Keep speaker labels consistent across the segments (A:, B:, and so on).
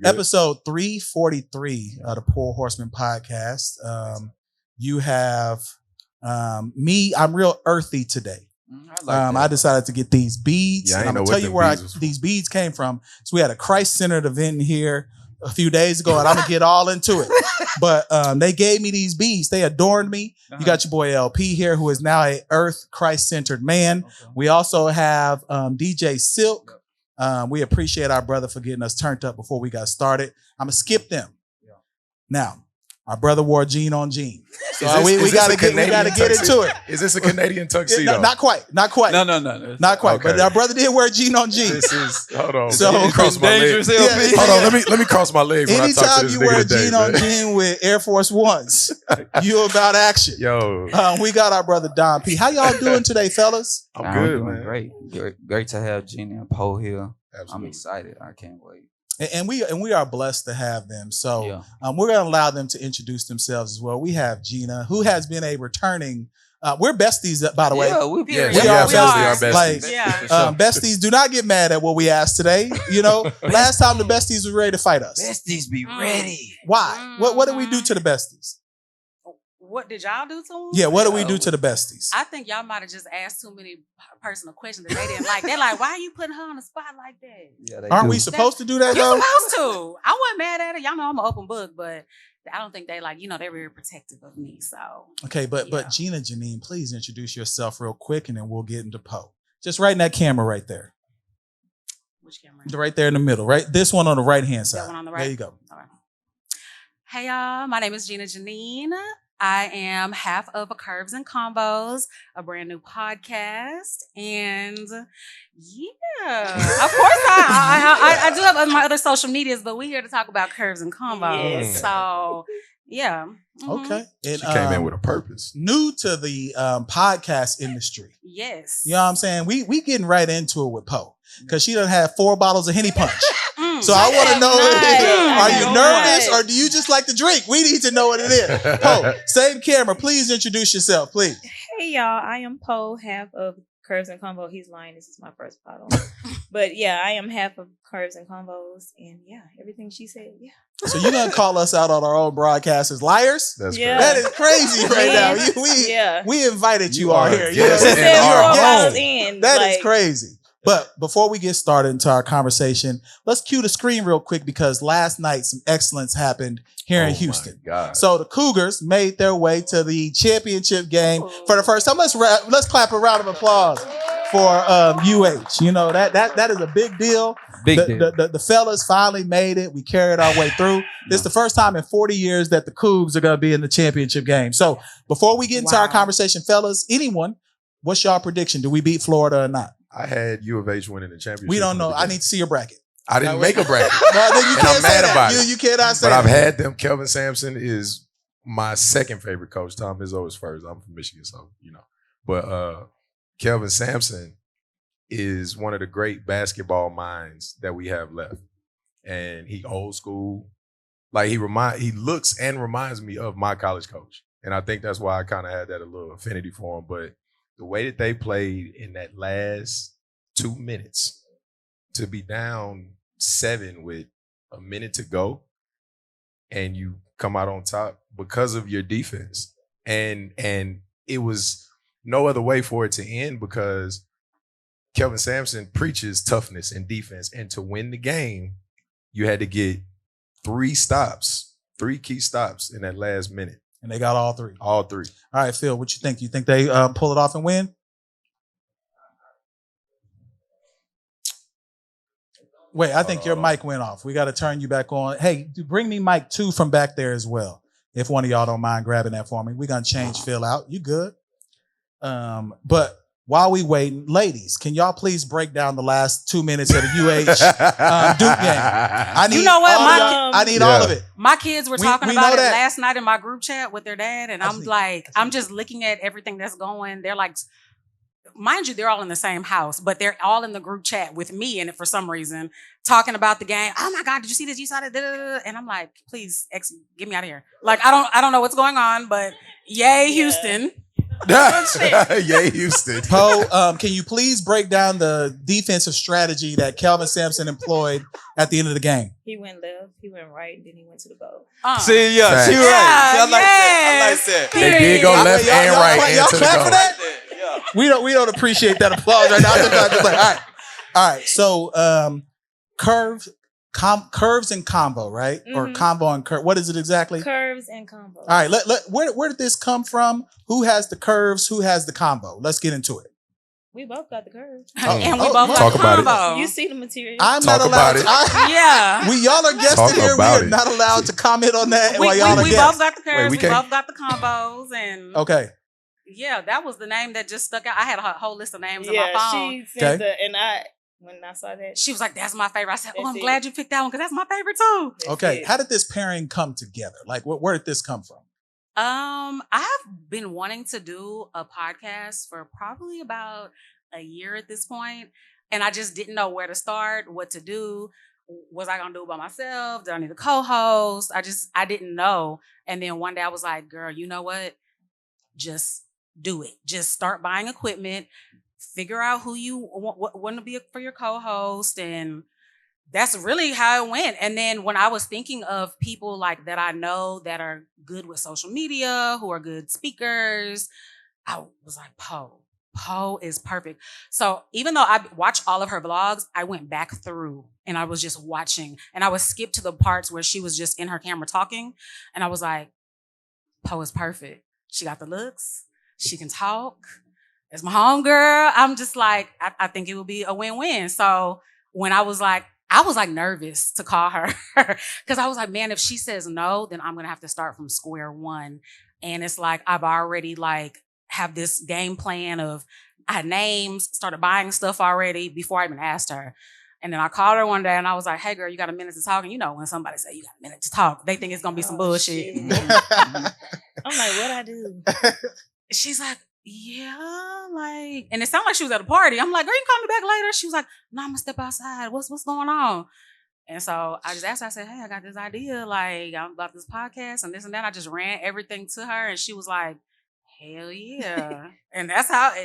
A: Episode 343 of the Poor Horseman podcast. You have me. I'm real earthy today. I decided to get these beads.
B: Yeah,
A: and I'm going to tell you where these beads came from. So we had a Christ-centered event here a few days ago, and I'm going to get all into it. But they gave me these beads. They adorned me. You got your boy LP here, who is now a Earth Christ-centered man. Okay. We also have DJ Silk. We appreciate our brother for getting us turned up before we got started. I'm going to skip them. Yeah. Now, our brother wore jean on jean. So we got to get into it.
B: Is this a Canadian tuxedo?
A: Not quite. Not quite.
C: No.
A: Not quite. Okay. But our brother did wear jean on jean.
B: This is, hold on.
A: So
B: cross my leg. Hold on. Let me cross my leg when I talk to this nigga today. Anytime you wear jean on jean with Air Force Ones, you about action. Yo.
A: We got our brother Don P. How y'all doing today, fellas?
B: I'm good, man.
C: Great to have Gina and Po here.
B: Absolutely.
C: I'm excited. I can't wait.
A: And we are blessed to have them. So we're going to allow them to introduce themselves as well. We have Gina, who has been a returning. We're besties, by the way.
C: Yeah,
B: we
C: are
B: besties.
A: Like, besties, do not get mad at what we asked today. You know, last time the besties was ready to fight us.
C: Besties be ready.
A: Why? What did we do to the besties?
D: What did y'all do to them?
A: Yeah, what did we do to the besties?
D: I think y'all might have just asked too many personal questions that they didn't like. They're like, why are you putting her on the spot like that?
C: Yeah,
A: aren't we supposed to do that,
D: You're
A: though?
D: supposed to. I wasn't mad at it. Y'all know I'm an open book, but I don't think they they're very protective of me. So
A: okay, but Gina, Janine, please introduce yourself real quick, and then we'll get into Po. Just right in that camera right there.
D: Which camera?
A: Right there in the middle, right? This one on the right hand side.
D: That one on the right.
A: There you go.
D: All right. Hey y'all, my name is Gina Janine. I am half of a Curves and Convos, a brand new podcast. And of course I do have my other social medias, but we're here to talk about Curves and Convos. Yes. So yeah. Mm-hmm.
A: Okay. And,
B: she came in with a purpose.
A: New to the podcast industry.
D: Yes.
A: You know what I'm saying? We getting right into it with Po, because she done had 4 bottles of Henny Punch. So I want to know, are you nervous or do you just like to drink? We need to know what it is. Po, same camera. Please introduce yourself, please.
E: Hey, y'all. I am Po, half of Curves and Convo. He's lying. This is my first bottle. But yeah, I am half of Curves and Convos. And yeah, everything she said, yeah.
A: So you're going to call us out on our own broadcast as liars?
B: That's
E: crazy.
A: That is crazy right now. We invited you all here.
B: Yes,
A: That is crazy. But before we get started into our conversation, let's cue the screen real quick, because last night some excellence happened here in Houston. So the Cougars made their way to the championship game for the first time. Let's clap a round of applause for UH. You know, that is a big deal. The fellas finally made it. We carried our way through. This is the first time in 40 years that the Cougs are going to be in the championship game. So before we get into our conversation, fellas, what's y'all prediction? Do we beat Florida or not?
B: I had U of H winning the championship.
A: We don't know. I need to see your bracket.
B: I didn't make a bracket.
A: Well, then you can't
B: I'm mad about it.
A: You cannot say
B: that. But
A: I've
B: had them. Kelvin Sampson is my second favorite coach. Tom Izzo is first. I'm from Michigan, so you know. But Kelvin Sampson is one of the great basketball minds that we have left. And he old school. Like he looks and reminds me of my college coach. And I think that's why I kind of had that a little affinity for him. But the way that they played in that last 2 minutes to be down 7 with a minute to go and you come out on top because of your defense. And it was no other way for it to end, because Kelvin Sampson preaches toughness and defense. And to win the game, you had to get 3 key stops in that last minute.
A: And they got all 3.
B: All 3.
A: All right, Phil, what you think? You think they pull it off and win? Wait, I think your mic went off. We got to turn you back on. Hey, bring me mic 2 from back there as well. If one of y'all don't mind grabbing that for me. We're going to change Phil out. You good? But while we waiting, ladies, can y'all please break down the last 2 minutes of the UH Duke game? I need all of it.
D: My kids were talking about it last night in my group chat with their dad, and I'm just looking at everything that's going. They're like, mind you, they're all in the same house, but they're all in the group chat with me in it for some reason, talking about the game. Oh my God, did you see this? You saw that? And I'm like, please, get me out of here. Like, I don't know what's going on, but yay, Houston.
B: Yay, Houston.
A: Po, can you please break down the defensive strategy that Kelvin Sampson employed at the end of the game?
E: He went left, he went right, and then he went to the goal.
F: See, yeah, she right. See, I like that. I like that.
B: They did go left and right into the goal.
A: Yeah. We don't appreciate that applause right now. Just like, all right. So, curves and combo, right? Mm-hmm. Or combo and curve. What is it exactly?
E: Curves and combo.
A: All right. Where did this come from? Who has the curves? Who has the combo? Let's get into it.
E: We both got the curves.
D: And we both got the combo.
E: You see the material.
A: I'm not allowed to. Y'all are guests in here. We are not allowed to comment on that while y'all are guests.
D: We both got the curves. We both got the combos. And
A: okay.
D: Yeah, that was the name that just stuck out. I had a whole list of names on my phone.
E: She said when I saw that,
D: she was like, "That's my favorite." I said, "Oh, I'm glad you picked that one because that's my favorite too."
A: Okay, how did this pairing come together? Like, where did this come from?
D: I've been wanting to do a podcast for probably about a year at this point, and I just didn't know where to start, what to do. Was I gonna do it by myself? Did I need a co-host? I didn't know. And then one day I was like, "Girl, you know what? Just do it. Just start buying equipment." Figure out who you want to be for your co-host, and that's really how it went. And then when I was thinking of people like that I know that are good with social media, who are good speakers, I was like, Po is perfect. So even though I watched all of her vlogs, I went back through and I was just watching, and I would skip to the parts where she was just in her camera talking, and I was like, Po is perfect. She got the looks. She can talk. As my homegirl, I'm just like, I think it would be a win-win. So when I was like nervous to call her because I was like, man, if she says no, then I'm going to have to start from square one. And it's like, I've already have this game plan of I had names, started buying stuff already before I even asked her. And then I called her one day and I was like, hey girl, you got a minute to talk? And you know, when somebody say you got a minute to talk, they think it's going to be some bullshit.
E: I'm like, what'd I do?
D: She's like, yeah, and it sounded like she was at a party. I'm like, girl, you can call me back later. She was like, no, I'm gonna step outside. What's going on? And so I just asked her, I said, hey, I got this idea, I'm about this podcast and this and that. I just ran everything to her and she was like, hell yeah. And that's how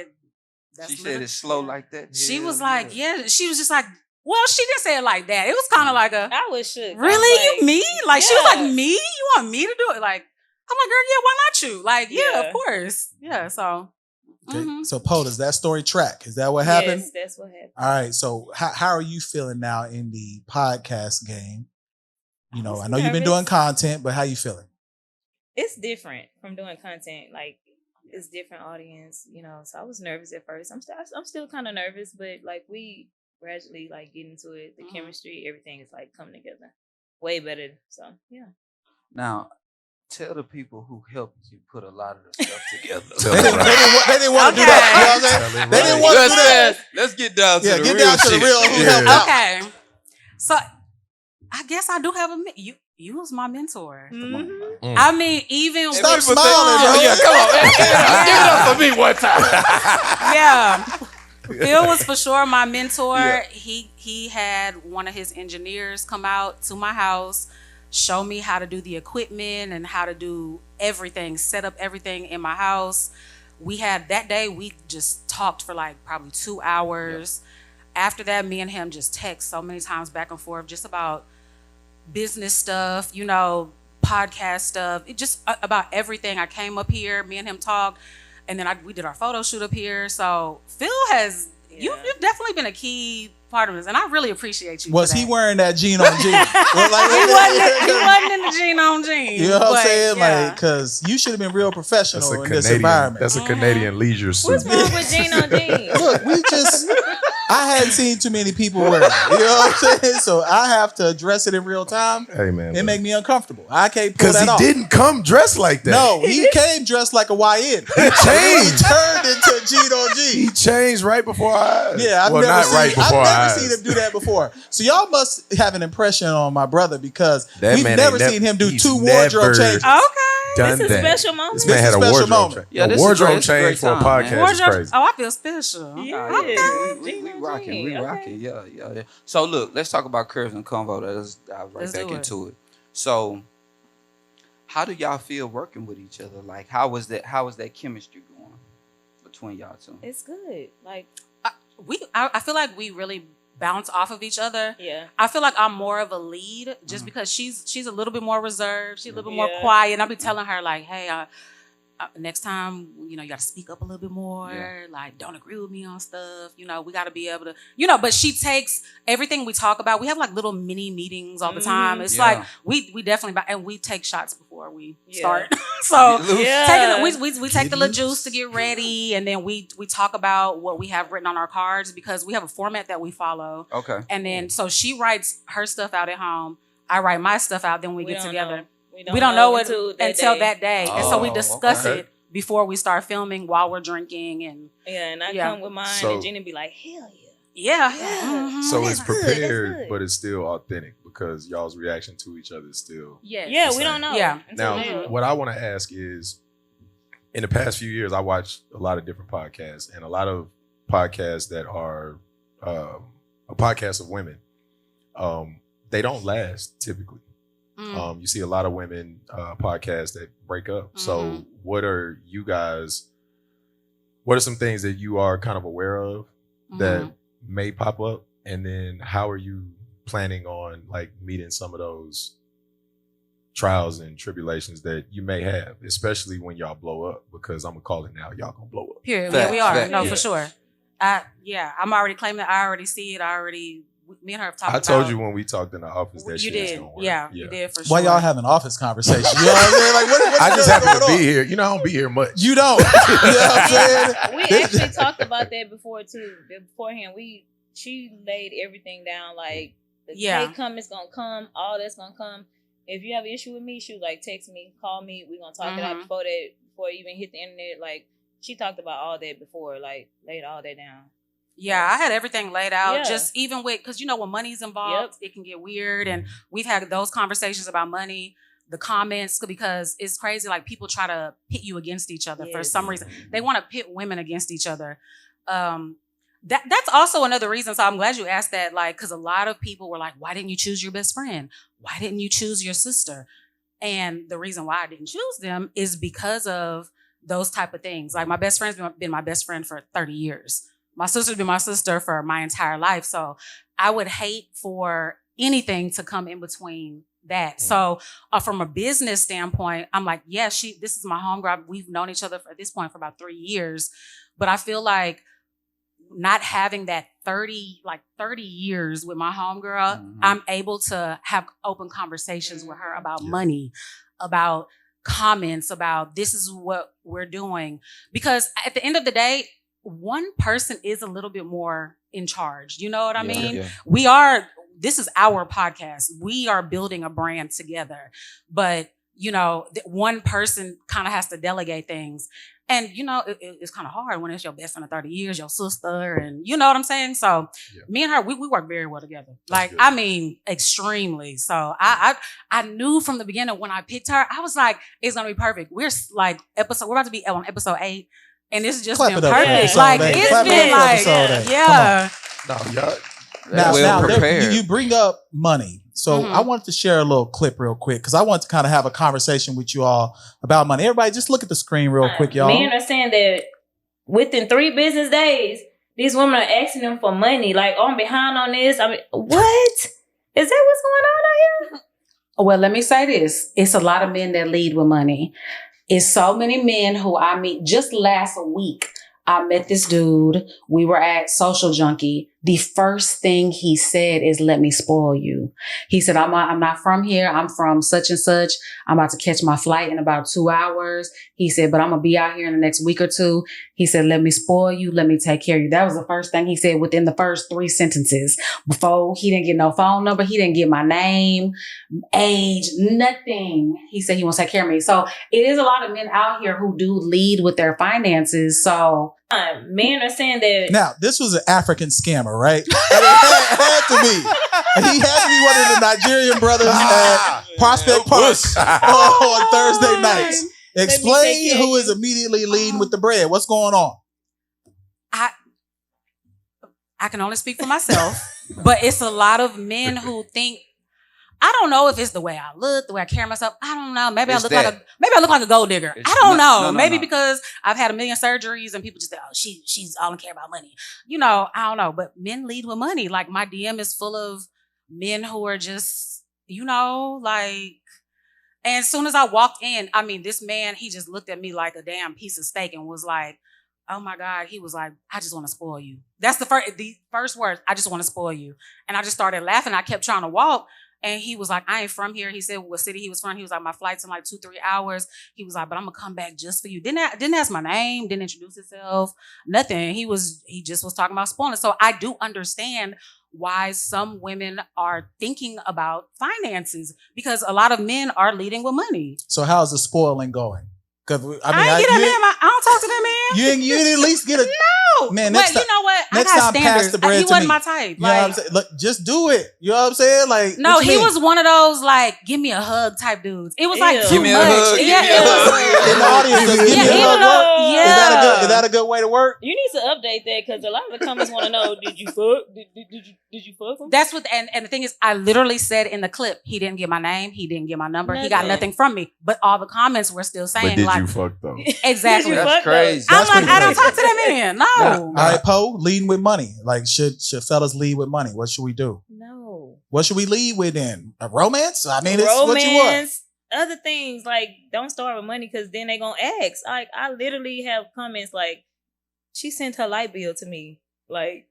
C: she said it's slow like that.
D: She was like, yeah. She was just like, well, she didn't say it like that. It was kind of like
E: I was shook.
D: Really? You me? She was like, me? You want me to do it? I'm like, girl, yeah, why not you? Yeah, of course. Yeah, so.
A: Okay. Mm-hmm. So, Po, does that story track? Is that what happened?
E: Yes, that's what happened.
A: All right. So, how are you feeling now in the podcast game? You know, I know you've been doing content, but how you feeling?
E: It's different from doing content. It's different audience, So I was nervous at first. I'm still kind of nervous, but we gradually get into it. The chemistry, everything is coming together way better. So yeah.
C: Now, tell the people who helped you put a lot of the stuff together.
A: They didn't want to do that. You know what I'm saying? They didn't want to do that.
F: Let's get down to the real shit.
A: Get down to the real who helped out.
D: Okay. So I guess I do have you was my mentor. Mm-hmm. I mean, even
A: stop smiling, bro.
F: Yeah, come on. Give it up for me one time.
D: Yeah. Phil was for sure my mentor. Yeah. He had one of his engineers come out to my house, show me how to do the equipment and how to do everything, set up everything in my house. We just talked for probably 2 hours. Yep. After that, me and him just text so many times back and forth just about business stuff, podcast stuff, just about everything. I came up here, me and him talked, and then we did our photo shoot up here. So Phil you've definitely been a key part of this, and I really appreciate you.
A: Was he wearing that Gina on Gina?
D: He wasn't in the Gina on Gina.
A: You know what I'm saying? Yeah. Because you should have been real professional in this environment.
B: That's a Canadian leisure suit.
E: What's wrong with Gina on Gina?
A: Look, I hadn't seen too many people wear it. You know what I'm saying? So I have to address it in real time.
B: Hey, man.
A: It make me uncomfortable. I can't pull that off.
B: Because he didn't come dressed like that.
A: No, he came dressed like a YN. He changed. He turned into Gina on G.
B: He changed right before our eyes.
A: Yeah, I've never seen him do that before. So y'all must have an impression on my brother because we've never seen him do 2 wardrobe changes.
D: Okay.
E: This is a special moment.
B: This man had a wardrobe change.
C: Yeah,
B: a wardrobe change for a podcast is crazy.
D: Oh, I feel special.
E: Yeah.
C: We rocking. Yeah. So look, let's talk about curves and convo. Let's dive right back into it. So, how do y'all feel working with each other? How was that chemistry going? between y'all two?
E: It's good. Like
D: I feel like we really bounce off of each other.
E: Yeah.
D: I feel like I'm more of a lead just because she's a little bit more reserved. She's a little bit more quiet. And I'll be telling her like, hey, next time, you know, you got to speak up a little bit more. Yeah. Like, don't agree with me on stuff. You know, we got to be able to, you know, but she takes everything we talk about. We have like little mini meetings all the time. It's like, we definitely, and we take shots before we start. So we take the little juice to get ready. And then we talk about what we have written on our cards because we have a format that we follow.
C: Okay.
D: And then, so she writes her stuff out at home. I write my stuff out. Then we get together. We don't know it until that day. And so we discuss it before we start filming while we're drinking. And
E: I come with mine and Gina be like, hell
D: yeah.
E: Yeah.
B: So it's prepared, but it's still authentic because y'all's reaction to each other is still
E: we don't know.
D: Yeah.
B: Now, what I want to ask is, in the past few years, I watched a lot of different podcasts and a lot of podcasts that are a podcast of women. They don't last typically. You see a lot of women podcasts that break up. So what are some things that you are kind of aware of that may pop up? And then how are you planning on like meeting some of those trials and tribulations that you may have, especially when y'all blow up? Because I'm gonna call it now, y'all gonna blow up.
D: Yeah, we are. For sure. I'm already claiming that. I already see it. Me and her have talked about.
B: I told you when we talked in the office that shit is gonna work.
D: Yeah, you did for sure.
A: Why y'all having office conversation? You know what I'm saying? Like, what
B: I just happen to be here. You know, I don't be here much.
A: You don't. You know what I'm saying?
E: We actually talked about that before too. Beforehand, she laid everything down. Like the cake come, it's gonna come. All that's gonna come. If you have an issue with me, she was like, text me, call me. We're gonna talk it out before it even hit the internet. Like she talked about all that before. Like laid all that down.
D: Yeah, I had everything laid out. Just even with, because you know when money's involved, it can get weird, and we've had those conversations about money. The comments, because it's crazy. Like people try to pit you against each other for some reason. They want to pit women against each other. That's also another reason. So I'm glad you asked that. Like, because a lot of people were like, "Why didn't you choose your best friend? Why didn't you choose your sister?" And the reason why I didn't choose them is because of those type of things. Like my best friend's been my best friend for 30 years. My sister's been my sister for my entire life. So I would hate for anything to come in between that. So from a business standpoint, I'm like, this is my homegirl. We've known each other at this point for about 3 years. But I feel like not having that 30 years with my homegirl, I'm able to have open conversations with her about money, about comments, about this is what we're doing. Because at the end of the day, one person is a little bit more in charge. You know what I mean? Yeah. This is our podcast. We are building a brand together. But, you know, one person kind of has to delegate things. And, you know, it's kind of hard when it's your best friend of 30 years, your sister, and you know what I'm saying? So me and her, we work very well together. Like, I mean, extremely. So I knew from the beginning when I picked her, I was like, it's going to be perfect. We're about to be on episode 8. And it's just been perfect. Like, it's been like,
A: Now, you bring up money. So I wanted to share a little clip real quick because I want to kind of have a conversation with you all about money. Everybody, just look at the screen real quick, y'all.
E: Men are saying that within 3 business days, these women are asking them for money. Like, I'm behind on this. I mean, what? Is that what's going on out here?
D: Well, let me say this. It's a lot of men that lead with money. It's so many men who I meet. Just last week, I met this dude. We were at Social Junkie. The first thing he said is, let me spoil you. He said, I'm not from here. I'm from such and such. I'm about to catch my flight in about 2 hours. He said, but I'm going to be out here in the next week or 2. He said, let me spoil you. Let me take care of you. That was the first thing he said within the first 3 sentences. Before, he didn't get no phone number. He didn't get my name, age, nothing. He said he wants to take care of me. So it is a lot of men out here who do lead with their finances. So
E: men are saying that.
A: Now, this was an African scammer, right? It had to be. And he had to be one of the Nigerian brothers at Prospect Park on Thursday nights. Explain who is immediately leading with the bread. What's going on?
D: I can only speak for myself, but it's a lot of men who think, I don't know if it's the way I look, the way I carry myself. I don't know. Maybe I look like a gold digger. I don't know. Maybe because I've had a million surgeries and people just say, oh, she's all care about money. You know, I don't know. But men lead with money. Like my DM is full of men who are just, you know, like, and as soon as I walked in, I mean, this man, he just looked at me like a damn piece of steak and was like, oh my God. He was like, I just want to spoil you. That's the first words. I just want to spoil you. And I just started laughing. I kept trying to walk. And he was like, I ain't from here. He said what city he was from. He was like, my flight's in like 2-3 hours. He was like, but I'm gonna come back just for you. Didn't ask my name, didn't introduce himself, nothing. He just was talking about spoiling. So I do understand why some women are thinking about finances because a lot of men are leading with money.
A: So how's the spoiling going? Because
D: I don't talk to that man.
A: You didn't at least get a
D: no.
A: Man,
D: but you know what?
A: Next
D: I got
A: time,
D: standards.
A: pass the bread
D: he
A: to
D: wasn't
A: me.
D: my type.
A: You know what I'm saying? Look, just do it. You know what I'm saying? Like,
D: no, he was one of those like, give me a hug type dudes. It was like too
F: Give me
D: much.
F: a hug.
D: Yeah,
F: Give me a hug.
A: In the audience, does give me a hug work?
D: Yeah.
A: Is that a good way to work?
E: You need to update that because a lot of the comments want to know: did you fuck? Did you fuck him?
D: That's what. And the thing is, I literally said in the clip, he didn't get my name, he didn't get my number, he got nothing from me. But all the comments were still saying,
B: but did
D: like,
B: you fuck though?
D: Exactly.
C: That's crazy.
D: I'm like, I don't talk to that man. No.
A: All right, Po, leading with money. Like, should fellas lead with money? What should we do?
E: No.
A: What should we lead with then? A romance? I mean, it's what you want.
E: Other things like don't start with money because then they gonna ask. Like I literally have comments like, she sent her light bill to me. Like,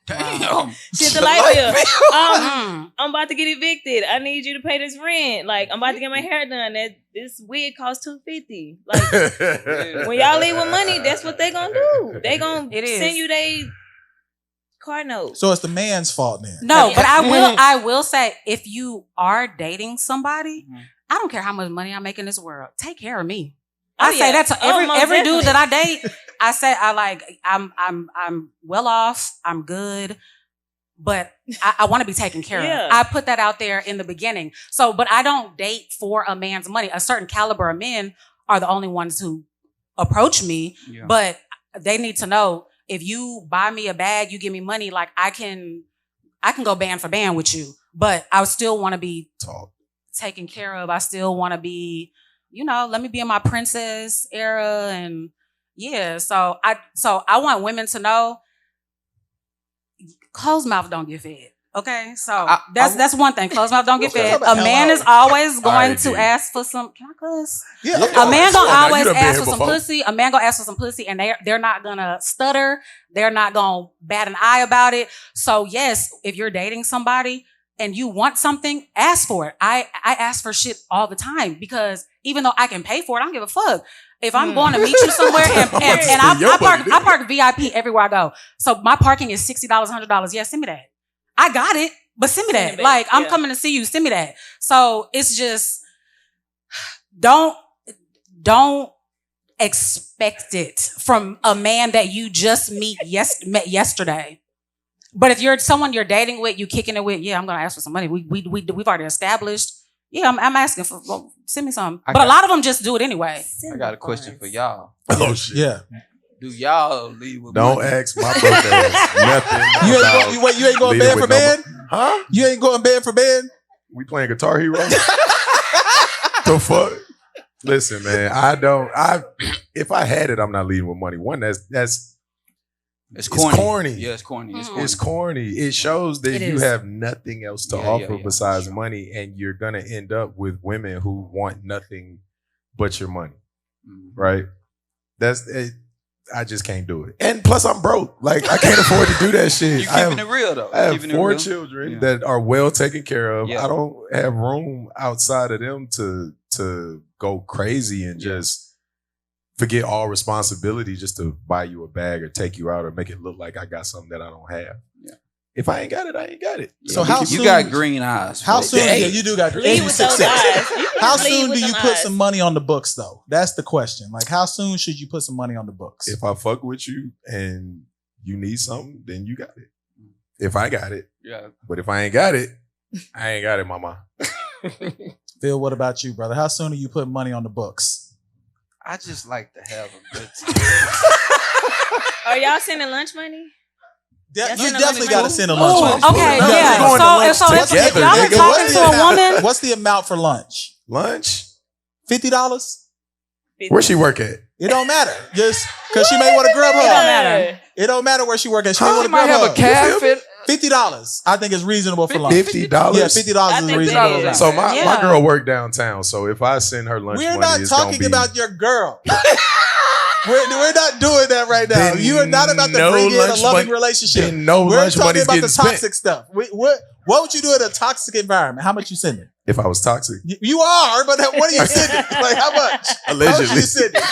C: damn,
E: sent the light bill. I'm about to get evicted. I need you to pay this rent. Like, I'm about to get my hair done. This wig costs $250. Like, when y'all leave with money, that's what they gonna do. They gonna send you they car note.
A: So it's the man's fault then.
D: No, but I will say, if you are dating somebody, I don't care how much money I make in this world. Take care of me. I say that to every dude that I date. I say I'm well off. I'm good, but I want to be taken care of. I put that out there in the beginning. So, but I don't date for a man's money. A certain caliber of men are the only ones who approach me. Yeah. But they need to know, if you buy me a bag, you give me money, like I can go band for band with you. But I still want to be taken care of. I still want to be, let me be in my princess era. And so I want women to know, closed mouth don't get fed. Okay, so that's one thing. Closed mouth don't get fed. A man is always going to ask for some. Can I cuss? Yeah. A man gonna always ask for some pussy. A man gonna ask for some pussy, and they're not gonna stutter. They're not gonna bat an eye about it. So yes, if you're dating somebody and you want something, ask for it. I ask for shit all the time because even though I can pay for it, I don't give a fuck. If I'm going to meet you somewhere and I park VIP everywhere I go. So my parking is $60, $100. Yeah, send me that. I got it, but send me that. Like, I'm coming to see you. Send me that. So it's just, don't expect it from a man that you just met yesterday. But if you're someone you're dating with, you kicking it with, I'm going to ask for some money. We've already established. Yeah, I'm asking for, send me some. But a lot of them just do it anyway.
C: I got a question for y'all.
B: Oh, shit.
A: Yeah.
C: Do y'all leave with
B: Don't
C: money?
B: ask my broke ass nothing.
A: You ain't going band for band?
B: Huh?
A: You ain't going band for band?
B: We playing Guitar Hero? The fuck? Listen, man, if I had it, I'm not leading with money. One, it's corny.
C: Yeah, it's corny.
B: It's corny. It shows that you have nothing else to offer besides money, and you're gonna end up with women who want nothing but your money, right? That's it. I just can't do it. And plus, I'm broke. Like, I can't afford to do that shit.
C: You keeping it real though.
B: I have 4 children that are well taken care of.
C: Yeah.
B: I don't have room outside of them to go crazy and just forget all responsibility just to buy you a bag or take you out or make it look like I got something that I don't have. Yeah. If I ain't got it, I ain't got it.
C: So how soon, you got green eyes?
A: How soon? Yeah, you do got green eyes. How soon do you put some money on the books, though? That's the question. Like, how soon should you put some money on the books?
B: If I fuck with you and you need something, then you got it. If I got it, But if I ain't got it, I ain't got it, mama.
A: Phil, what about you, brother? How soon do you put money on the books?
C: I just like to have a good time.
E: Are y'all sending lunch money?
A: You definitely got to send a lunch.
D: Okay,
A: yeah.
D: So if y'all are talking to a woman,
A: what's the amount for lunch?
B: Lunch?
A: $50?
B: Where she work at?
A: It don't matter. Just because she may want to grub her.
D: It don't matter.
A: It don't matter where she work at. She may want to
C: might
A: grub
C: have a cafe.
A: $50. I think is reasonable for lunch.
B: $50?
A: Yeah, $50 is reasonable.
B: So my girl work downtown. So if I send her lunch
A: we're
B: money,
A: not talking about your girl. We're not doing that right now. You are not about to bring in a loving relationship. We're talking about the toxic stuff. What would you do in a toxic environment? How much you sending?
B: If I was toxic,
A: you are. But what are you sending? Like how much?
B: Allegedly,
A: how much are you sending?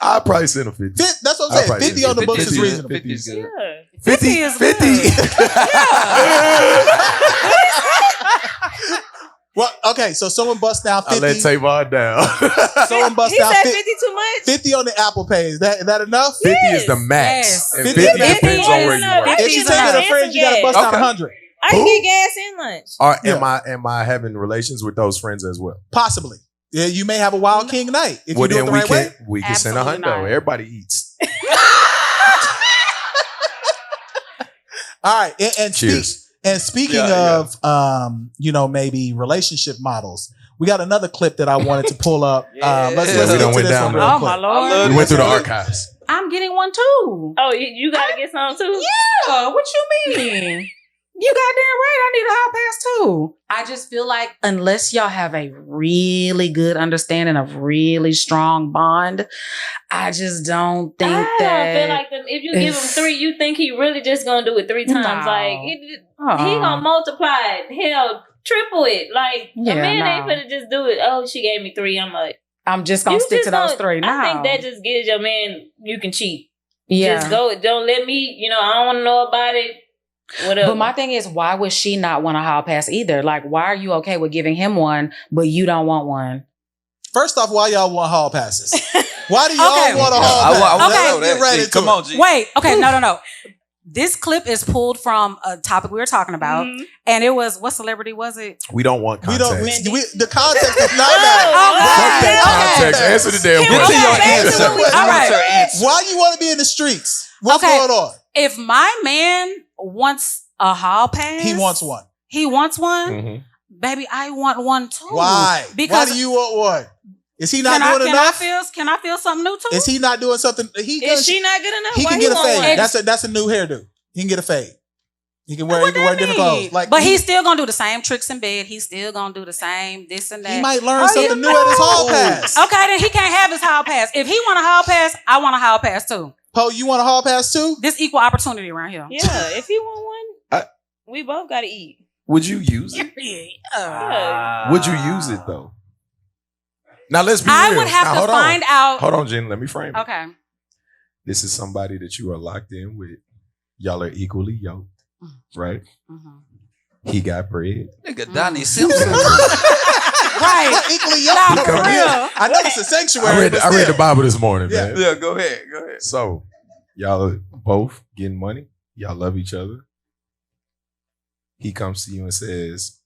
B: I'll probably send a 50.
A: That's what I'm saying. 50 on the books is reasonable.
C: 50 is good.
B: 50 is 50.
A: Well, okay, so someone busts down 50.
B: I let Tavon down.
A: Someone busts down
E: 50 too much.
A: 50 on the Apple Pay. Is that enough?
B: 50 is the max.
D: Yes.
B: And 50 depends on where you work.
A: If she's taking a friend, you got to bust down 100.
E: I can get gas and lunch.
B: Am I having relations with those friends as well?
A: Possibly. Yeah, you may have a Wild King night if you do it the right way.
B: We can send a hundo. Everybody eats.
A: All right, and
B: cheers.
A: Speaking of, maybe relationship models, we got another clip that I wanted to pull up. Let's get to this one real quick.
D: My Lord.
B: We went through the archives.
D: I'm getting one too.
E: Oh, you got to get some too?
D: Yeah, what you mean? You goddamn right, I need a hall pass too. I just feel like unless y'all have a really good understanding, a really strong bond, I just don't think that.
E: I feel like if you give him 3, you think he really just gonna do it 3 times.
D: No.
E: Like he gonna multiply it, hell, triple it. Like a man ain't finna just do it. Oh, she gave me 3. I'm like,
D: I'm just gonna stick to those 3. No.
E: I think that just gives your man you can cheat.
D: Yeah,
E: just go. Don't let me. I don't want to know about it. Whatever.
D: But my thing is, why would she not want a hall pass either? Like, why are you okay with giving him one, but you don't want one?
A: First off, why y'all want hall passes? Why do y'all want a hall pass?
F: Come on, G.
D: Wait, okay, no. This clip is pulled from a topic we were talking about, and it was, what celebrity was it?
B: We don't want context.
A: The context does not matter.
B: Context. Answer the damn
F: Get to your answer.
D: All right.
A: Why you want to be in the streets? What's going on?
D: If my man wants a hall pass,
A: he wants one.
B: Mm-hmm.
D: Baby, I want one too.
A: Why?
D: Because
A: why do you want one? Is he not doing enough?
D: Can I feel something new too?
A: Is he not doing something?
E: Is she not good enough?
A: He can get a fade. That's a new hairdo. He can get a fade. He can wear different clothes.
D: But he's still gonna do the same tricks in bed. He's still gonna do the same this and that.
A: He might learn something new at his hall pass.
D: Okay, then he can't have his hall pass. If he want a hall pass, I want a hall pass too.
A: Po, you want a hall pass too?
D: This equal opportunity around here.
E: Yeah, if he want one, we both gotta eat.
B: Would you use it? Would you use it though? Now let's be real.
D: I would have to find out.
B: Hold on, Gina. Let me frame it.
D: Okay.
B: This is somebody that you are locked in with. Y'all are equally yoked, right?
D: Mm-hmm.
B: He got bread.
C: Nigga, Donnie Simpson.
D: Right.
A: Equally yoked.
D: For real.
A: I know it's a sanctuary.
B: I read the Bible this morning, man.
F: Yeah, go ahead.
B: So, y'all are both getting money. Y'all love each other. He comes to you and says,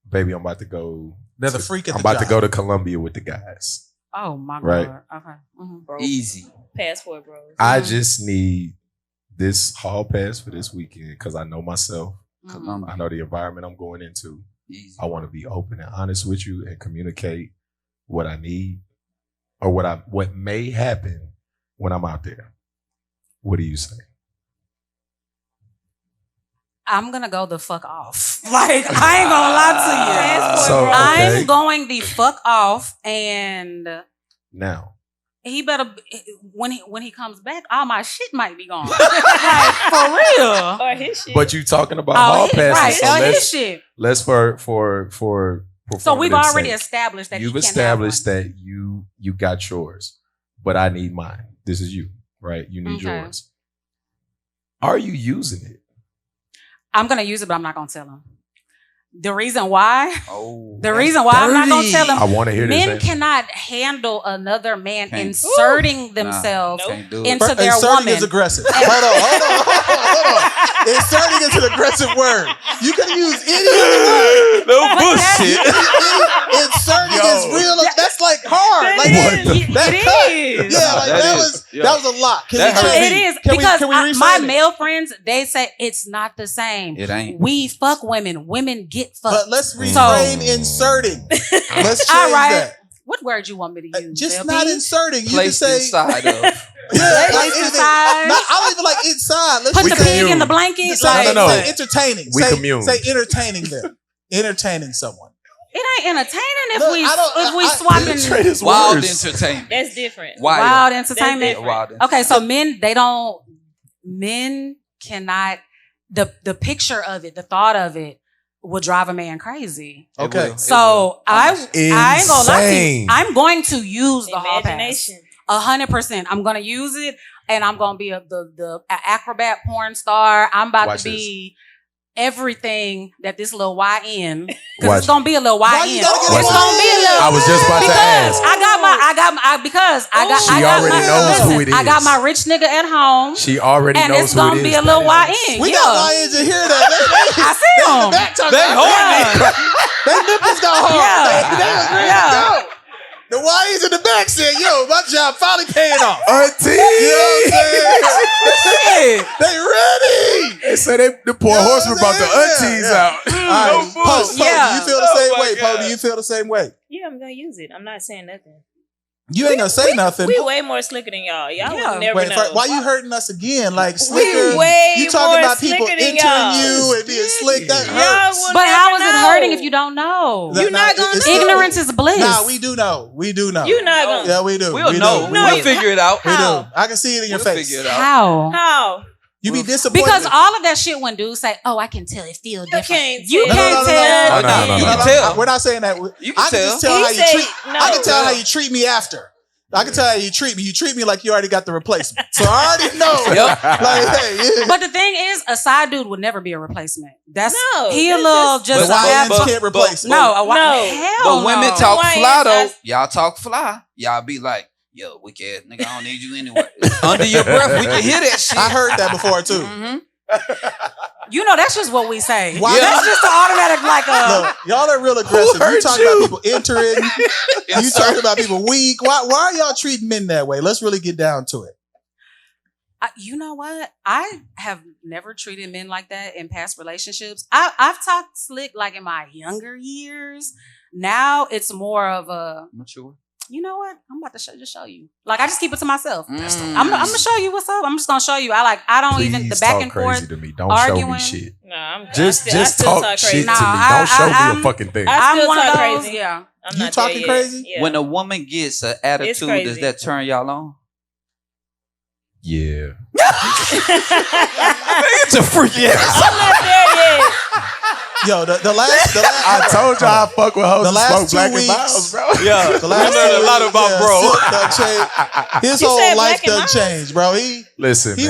B: baby, I'm about to go.
A: There's a freak at
B: I'm
A: the
B: about
A: job.
B: to go to Columbia with the guys.
D: Oh, my
B: Right.
D: God. Okay. Mm-hmm.
C: Easy.
E: Passport, bros.
B: I just need this hall pass for this weekend because I know myself.
C: Columbia.
B: I know the environment I'm going into.
C: Easy.
B: I want to be open and honest with you and communicate what I need or what may happen when I'm out there. What do you say?
D: I'm gonna go the fuck off. Like, I ain't gonna lie to you.
B: So, okay.
D: I'm going the fuck off, and
B: Now,
D: he better, when he comes back, all my shit might be gone. Like, for real.
E: Or his shit.
B: but you talking about hall passes?
D: Right,
B: So
D: his shit.
B: let's for
D: So we've
B: performative
D: already
B: sake,
D: established that
B: you've
D: he can't have
B: established that you got yours, but I need mine. This is you, right? You need
D: Okay.
B: yours. Are you using it?
D: I'm gonna use it, but I'm not gonna tell him. The reason why I'm
C: dirty.
D: not gonna tell him.
B: I want to hear this.
D: Men
B: answer.
D: cannot handle another man
C: Can't.
D: inserting themselves
C: Can't do it.
D: into their
A: Inserting
D: woman.
A: is aggressive. Hold on. Inserting is an aggressive word. You can use any other word.
F: No bullshit.
A: Inserting is real. That's like hard. Like
D: It is.
A: Yeah, like that was a lot.
D: It is because my male friends, they say it's not the same.
C: It ain't.
D: We fuck women. Women get fucked.
A: But let's reframe inserting. Let's change that.
D: What word you want me to use?
A: Just not inserting. You
C: Placed
A: can say
C: inside of.
A: Yeah, like inside. I don't even like inside.
D: Let's put the pig in the blanket.
A: No. Say entertaining.
B: We commune.
A: Say entertaining them. Entertaining someone.
D: It ain't entertaining if we swapping
C: wild entertainment.
E: That's different.
D: Wild entertainment.
C: Wild
D: okay, so men cannot the picture of it, the thought of it will drive a man crazy.
A: Okay.
D: So I ain't gonna lie to you. I'm going to use the hall pass. 100%. I'm gonna use it, and I'm gonna be the acrobat porn star. I'm about to be everything that this little YN, because it's gonna be a little YN. It's gonna be a little.
B: I was just about to ask. She already knows who it is.
D: I got my rich nigga at home.
B: She already knows who it is.
D: And it's gonna be a little YN.
A: We got YNs to hear that.
D: I see them.
A: They horny. They nipples go hard. Yeah. The YNs in the back said, yo, my job finally paying off.
B: Auntie!
A: You know what I'm saying? They ready.
B: They said the poor horseman brought the aunties out.
A: All right. Po, do you feel the same way? Po, do you feel the same way?
E: Yeah, I'm going to use it. I'm not saying nothing.
A: You ain't gonna say nothing.
E: We way more slicker than y'all. Y'all would never know.
A: Why you hurting us again? Like slicker.
E: You
A: talking about people entering you and being slick. That hurts.
D: But how is it hurting if you don't know?
E: You're not gonna know.
D: Ignorance is bliss.
A: Nah, we do know. We do know.
E: You're not gonna.
A: Yeah, we do.
C: We'll know. We'll figure it out.
A: We do. I can see it in your face.
C: Figure it out.
D: How?
A: You be disappointed.
D: Because all of that shit when dudes say, oh, I can tell it feel different. You
E: can't
D: tell.
C: You can tell.
A: We're not saying that.
C: You can tell.
A: I can tell how you treat me after. I can tell how you treat me. You treat me like you already got the replacement. So I already know. Like, hey, yeah.
D: But the thing is, a side dude would never be a replacement.
E: He
D: a little just.
A: But can't replace him.
D: No.
C: But women talk fly though. Y'all talk fly. Y'all be like, yo, weak ass nigga, I don't need you anyway. Under your breath, we can hear that shit.
A: I heard that before too.
D: Mm-hmm. You know, that's just what we say.
A: Why?
D: That's just an automatic
A: Look, y'all are real aggressive. You talking about people entering. You talking about people weak. Why are y'all treating men that way? Let's really get down to it.
D: You know what? I have never treated men like that in past relationships. I've talked slick like in my younger years. Now it's more of a
C: mature.
D: You know what? I'm about to show you. Like, I just keep it to myself. I'm gonna show you what's up. I'm just gonna show you. I don't
B: Please
D: even the back and forth.
B: Crazy to me. Don't
D: arguing.
B: show me shit.
E: No, I'm
B: just talk shit to me.
E: Nah,
B: Don't show me a fucking thing.
D: I'm one of those.
E: Crazy.
D: Yeah.
A: You talking crazy?
E: Yeah.
C: When a woman gets an attitude, does that turn y'all on?
B: Yeah.
C: It's a freaky ass.
E: I'm not there yet.
A: Yo, the last
B: I told y'all I fuck with hoes
A: the
B: and
A: last
B: smoke
A: 2
B: black
A: weeks,
B: and miles, bro.
C: Yeah,
A: the last
C: we learned a lot about bro.
A: His whole life done changed, bro. He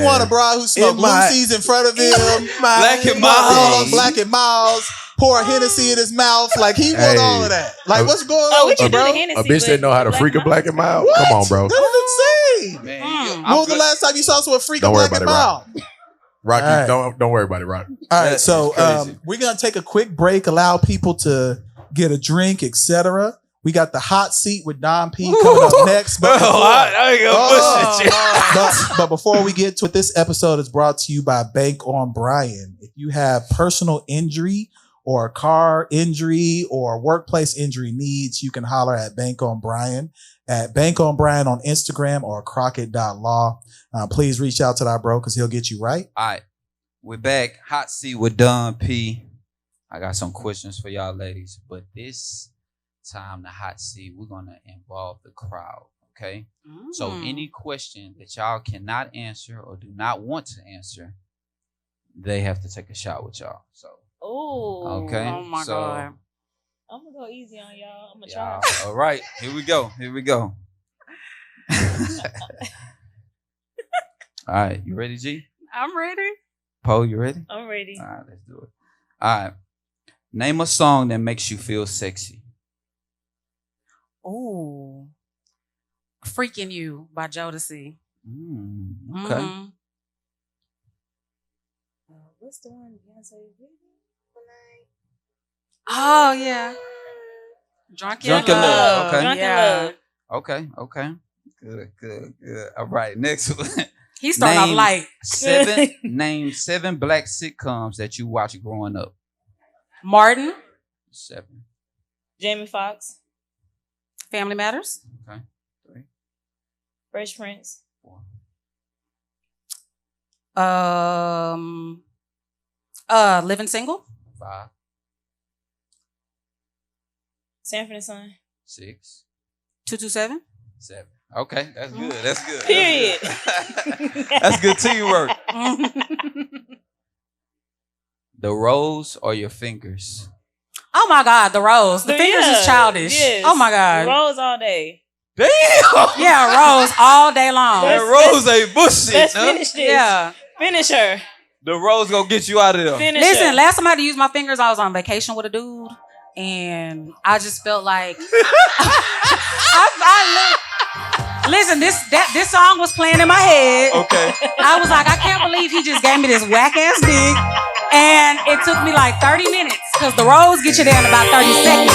A: want a bra who smoked Lucy's in front of him.
C: Black and miles.
A: Black and miles. Pour Hennessy in his mouth. Like, he want all of that. Like, what's going on with you, bro?
B: A bitch that know how to freak a black and mild?
A: What?
B: Come on, bro.
A: That was insane.
C: Man,
A: when was the last time you saw someone freak a black and mild?
B: Rocky, right. don't worry about it, Rocky.
A: All right, so we're gonna take a quick break, allow people to get a drink, etc. We got the hot seat with Don P coming up next. But but before we get to it, this episode is brought to you by Bank on Bryan. If you have personal injury or a car injury or workplace injury needs, you can holler at Bank on Bryan at Bank on Bryan on Instagram or crockett.law. Please reach out to that bro because he'll get you right.
C: All right. We're back. Hot seat with Don P. I got some questions for y'all ladies, but this time the hot seat, we're going to involve the crowd, okay? So any question that y'all cannot answer or do not want to answer, they have to take a shot with y'all. So, okay.
D: Oh my God.
E: I'm going to go easy on y'all. I'm going to try.
C: All right. Here we go. All right, you ready, G?
D: I'm ready.
C: Po, you ready?
E: I'm ready.
C: All right, let's do it. All right. Name a song that makes you feel sexy.
D: Oh. Freaking You by Jodeci.
C: Okay.
E: What's the one Beyonce?
D: Oh, yeah. Drunk in Love.
C: Okay.
E: Drunk in Love.
C: Okay. Good. All right, next one.
D: He's starting off light.
C: Name 7 black sitcoms that you watched growing up.
D: Martin.
C: 7.
E: Jamie Foxx.
D: Family Matters.
C: Okay. 3.
E: Fresh Prince.
C: 4.
D: Living Single.
C: 5.
E: Sanford and Son.
C: 6.
D: 227.
C: 7. Okay, that's good. That's good.
E: Period.
C: That's good teamwork. The rose or your fingers?
D: Oh my God, the rose. The fingers is childish.
E: Yes.
D: Oh my God.
E: Rose all day.
C: Damn.
D: Yeah, rose all day long.
C: That rose ain't bullshit.
E: Let's finish this.
D: Yeah.
E: Finish her.
C: The rose gonna get you out of there.
E: Finish
D: Listen,
E: her.
D: last time I had to use my fingers, I was on vacation with a dude, and I just felt like listen, this song was playing in my head.
C: Okay.
D: I was like, I can't believe he just gave me this whack ass dick, and it took me like 30 minutes because the rose get you there in about 30 seconds.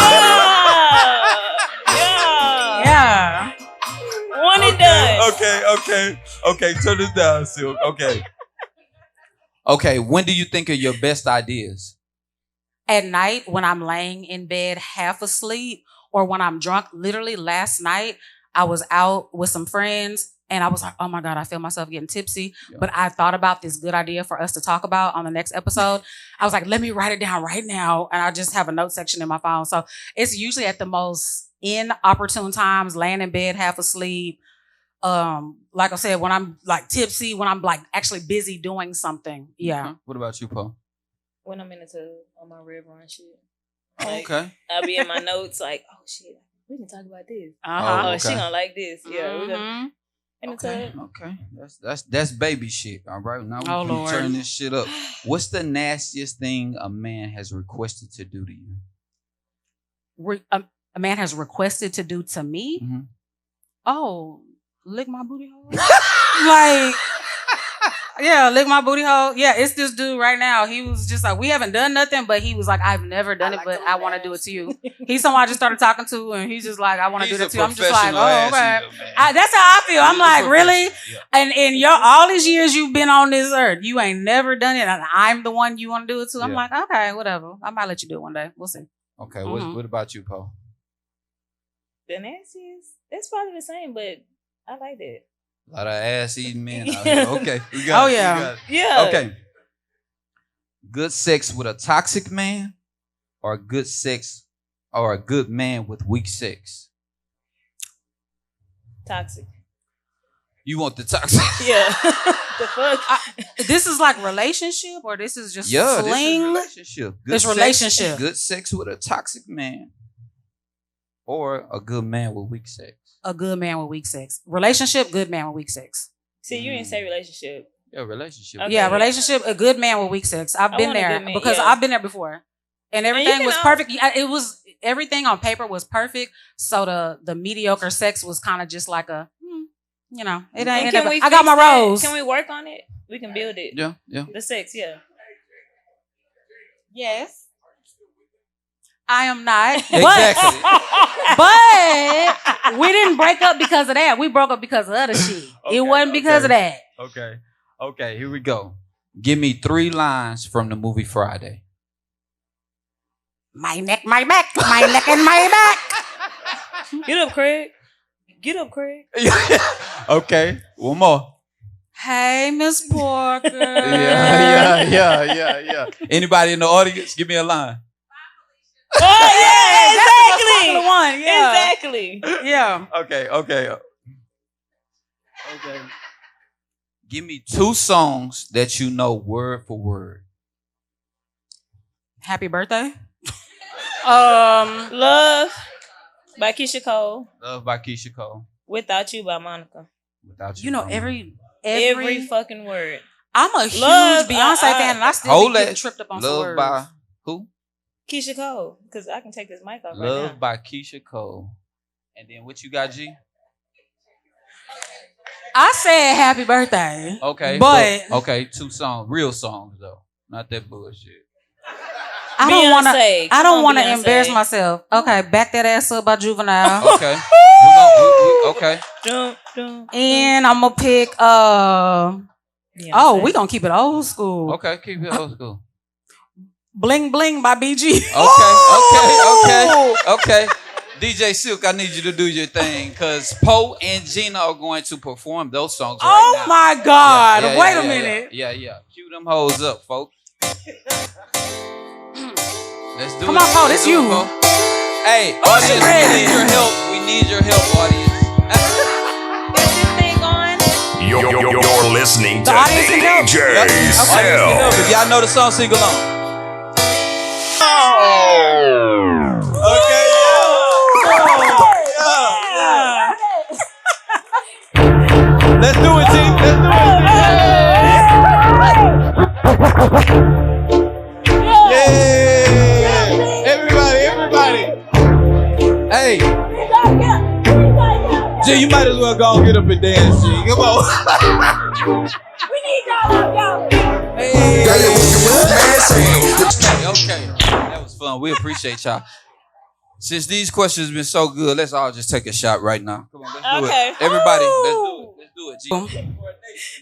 D: Yeah.
E: One and done.
C: Okay. Turn this down, Silk. Okay. When do you think of your best ideas?
D: At night when I'm laying in bed half asleep or when I'm drunk. Literally last night I was out with some friends and I was like, oh my God, I feel myself getting tipsy. Yeah. But I thought about this good idea for us to talk about on the next episode. I was like, let me write it down right now. And I just have a note section in my phone. So it's usually at the most inopportune times, laying in bed half asleep. Like I said, when I'm like tipsy, when I'm like actually busy doing something. Yeah.
C: Okay. What about you, Po?
E: When I'm in the tub on my Red Run shit. Like,
C: okay.
E: I'll be in my notes like, oh shit, we can talk about this.
D: Uh-huh.
E: Oh, she gonna like this. Yeah.
D: Mm-hmm.
E: In the tub.
C: Okay. That's baby shit. All right. Now we can turn this shit up. What's the nastiest thing a man has requested to do to you?
D: A man has requested to do to me?
C: Mm-hmm.
D: Oh, lick my booty hole? Like, yeah, lick my booty hole. Yeah, it's this dude right now. He was just like, we haven't done nothing, but he was like, I've never done it, but I want to do it to you. He's someone I just started talking to, and he's just like, I want to do that to you. I'm just like, oh, okay. That's how I feel. I'm like, really? Yeah. And in all these years you've been on this earth, you ain't never done it, and I'm the one you want to do it to. I'm like, okay, whatever. I might let you do it one day. We'll see.
C: Okay, mm-hmm. What about you, Po?
E: The nastiest? It's probably the same, but I like that.
C: A lot of ass eating men out here. Okay. We got it.
E: Yeah. Yeah.
C: Okay. Good sex with a toxic man or good sex or a good man with weak sex?
E: Toxic.
C: You want the toxic?
E: Yeah. The fuck?
D: This is like relationship or this is just sling?
C: This is relationship.
D: This relationship.
C: Good sex with a toxic man or a good man with weak sex?
D: A good man with weak sex. Relationship, good man with weak sex.
E: See, you didn't say relationship.
C: Yeah, relationship.
D: Okay. Yeah, relationship, a good man with weak sex. I've been there because I've been there before. And everything was perfect. It was, everything on paper was perfect. So the mediocre sex was kind of just like a, it ain't. I got my rose.
E: Can we work on it? We can build it.
C: Yeah.
E: The sex, yeah.
D: Yes. I am not.
C: Exactly.
D: But we didn't break up because of that. We broke up because of other shit. It wasn't because of that.
C: Okay, here we go. Give me 3 lines from the movie Friday.
D: My neck, my back, my neck and my back.
E: Get up, Craig. Get up, Craig.
C: Okay, one more.
D: Hey, Miss Porker.
C: Yeah. Anybody in the audience, give me a line.
E: Oh, yeah, exactly.
D: The one. Yeah.
E: Exactly.
D: Yeah.
C: Okay. Give me 2 songs that you know word for word.
D: Happy birthday.
E: Love by Keisha Cole.
C: Love by Keisha Cole.
E: Without You by Monica.
C: Without You.
D: You know every
E: fucking word.
D: I'm a huge Beyonce fan, and I still get tripped up on some words.
C: Love by who?
E: Keisha Cole, because I can take this mic off
C: Love
E: right now.
C: by Keisha Cole. And then what you got, G?
D: I said happy birthday.
C: Okay.
D: But
C: 2 songs. Real songs, though. Not that bullshit.
D: I don't want to embarrass myself. Okay, back that ass up by Juvenile.
C: Okay. Okay.
D: And I'm gonna pick we gonna keep it old school.
C: Okay, keep it old school.
D: Bling Bling by BG.
C: Okay. DJ Silk, I need you to do your thing because Po and Gina are going to perform those songs right now.
D: Oh my God. Wait a minute.
C: Yeah. Cue them hoes up, folks. Let's do it.
D: Come on, Po, this you.
C: Hey, audience, we need your help. We need your help, audience.
E: Is this thing on?
G: You're listening to
D: DJ
C: Silk. If y'all know the song, sing along.
F: Okay, let's do it, team. Yeah. Everybody. Hey. G, you might as well go and get up and dance, G. Come on.
E: We need y'all.
C: Hey. Okay. That was fun. We appreciate y'all. Since these questions have been so good, let's all just take a shot right now. Come on, let's do it. Everybody, let's do it, G.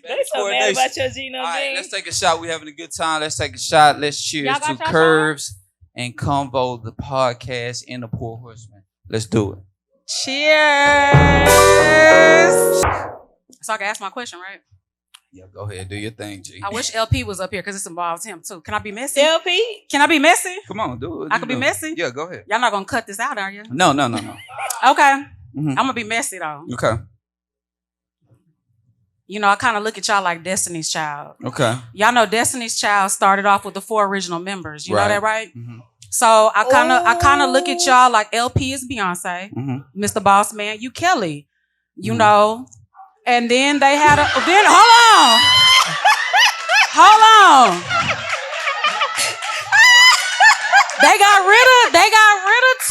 E: They so mad about your Gina.
C: All right, let's take a shot. We're having a good time. Let's take a shot. Let's cheers to Curves and Convo, the podcast, and the Poor Horseman. Let's do it.
D: Cheers. So I can ask my question, right?
C: Yeah, go ahead. Do your thing, G.
D: I wish LP was up here because this involves him too. Can I be messy?
E: LP?
D: Can I be messy?
C: Come on, do it.
D: I can be messy?
C: Yeah, go ahead.
D: Y'all not going to cut this out, are you?
C: No.
D: Okay.
C: Mm-hmm.
D: I'm going to be messy though.
C: Okay.
D: You know, I kind of look at y'all like Destiny's Child.
C: Okay.
D: Y'all know Destiny's Child started off with the 4 original members. You know that, right?
C: Mm-hmm.
D: So I kind of look at y'all like LP is Beyonce, Mr. Boss Man, you Kelly, you know, and then they had hold on. They got rid of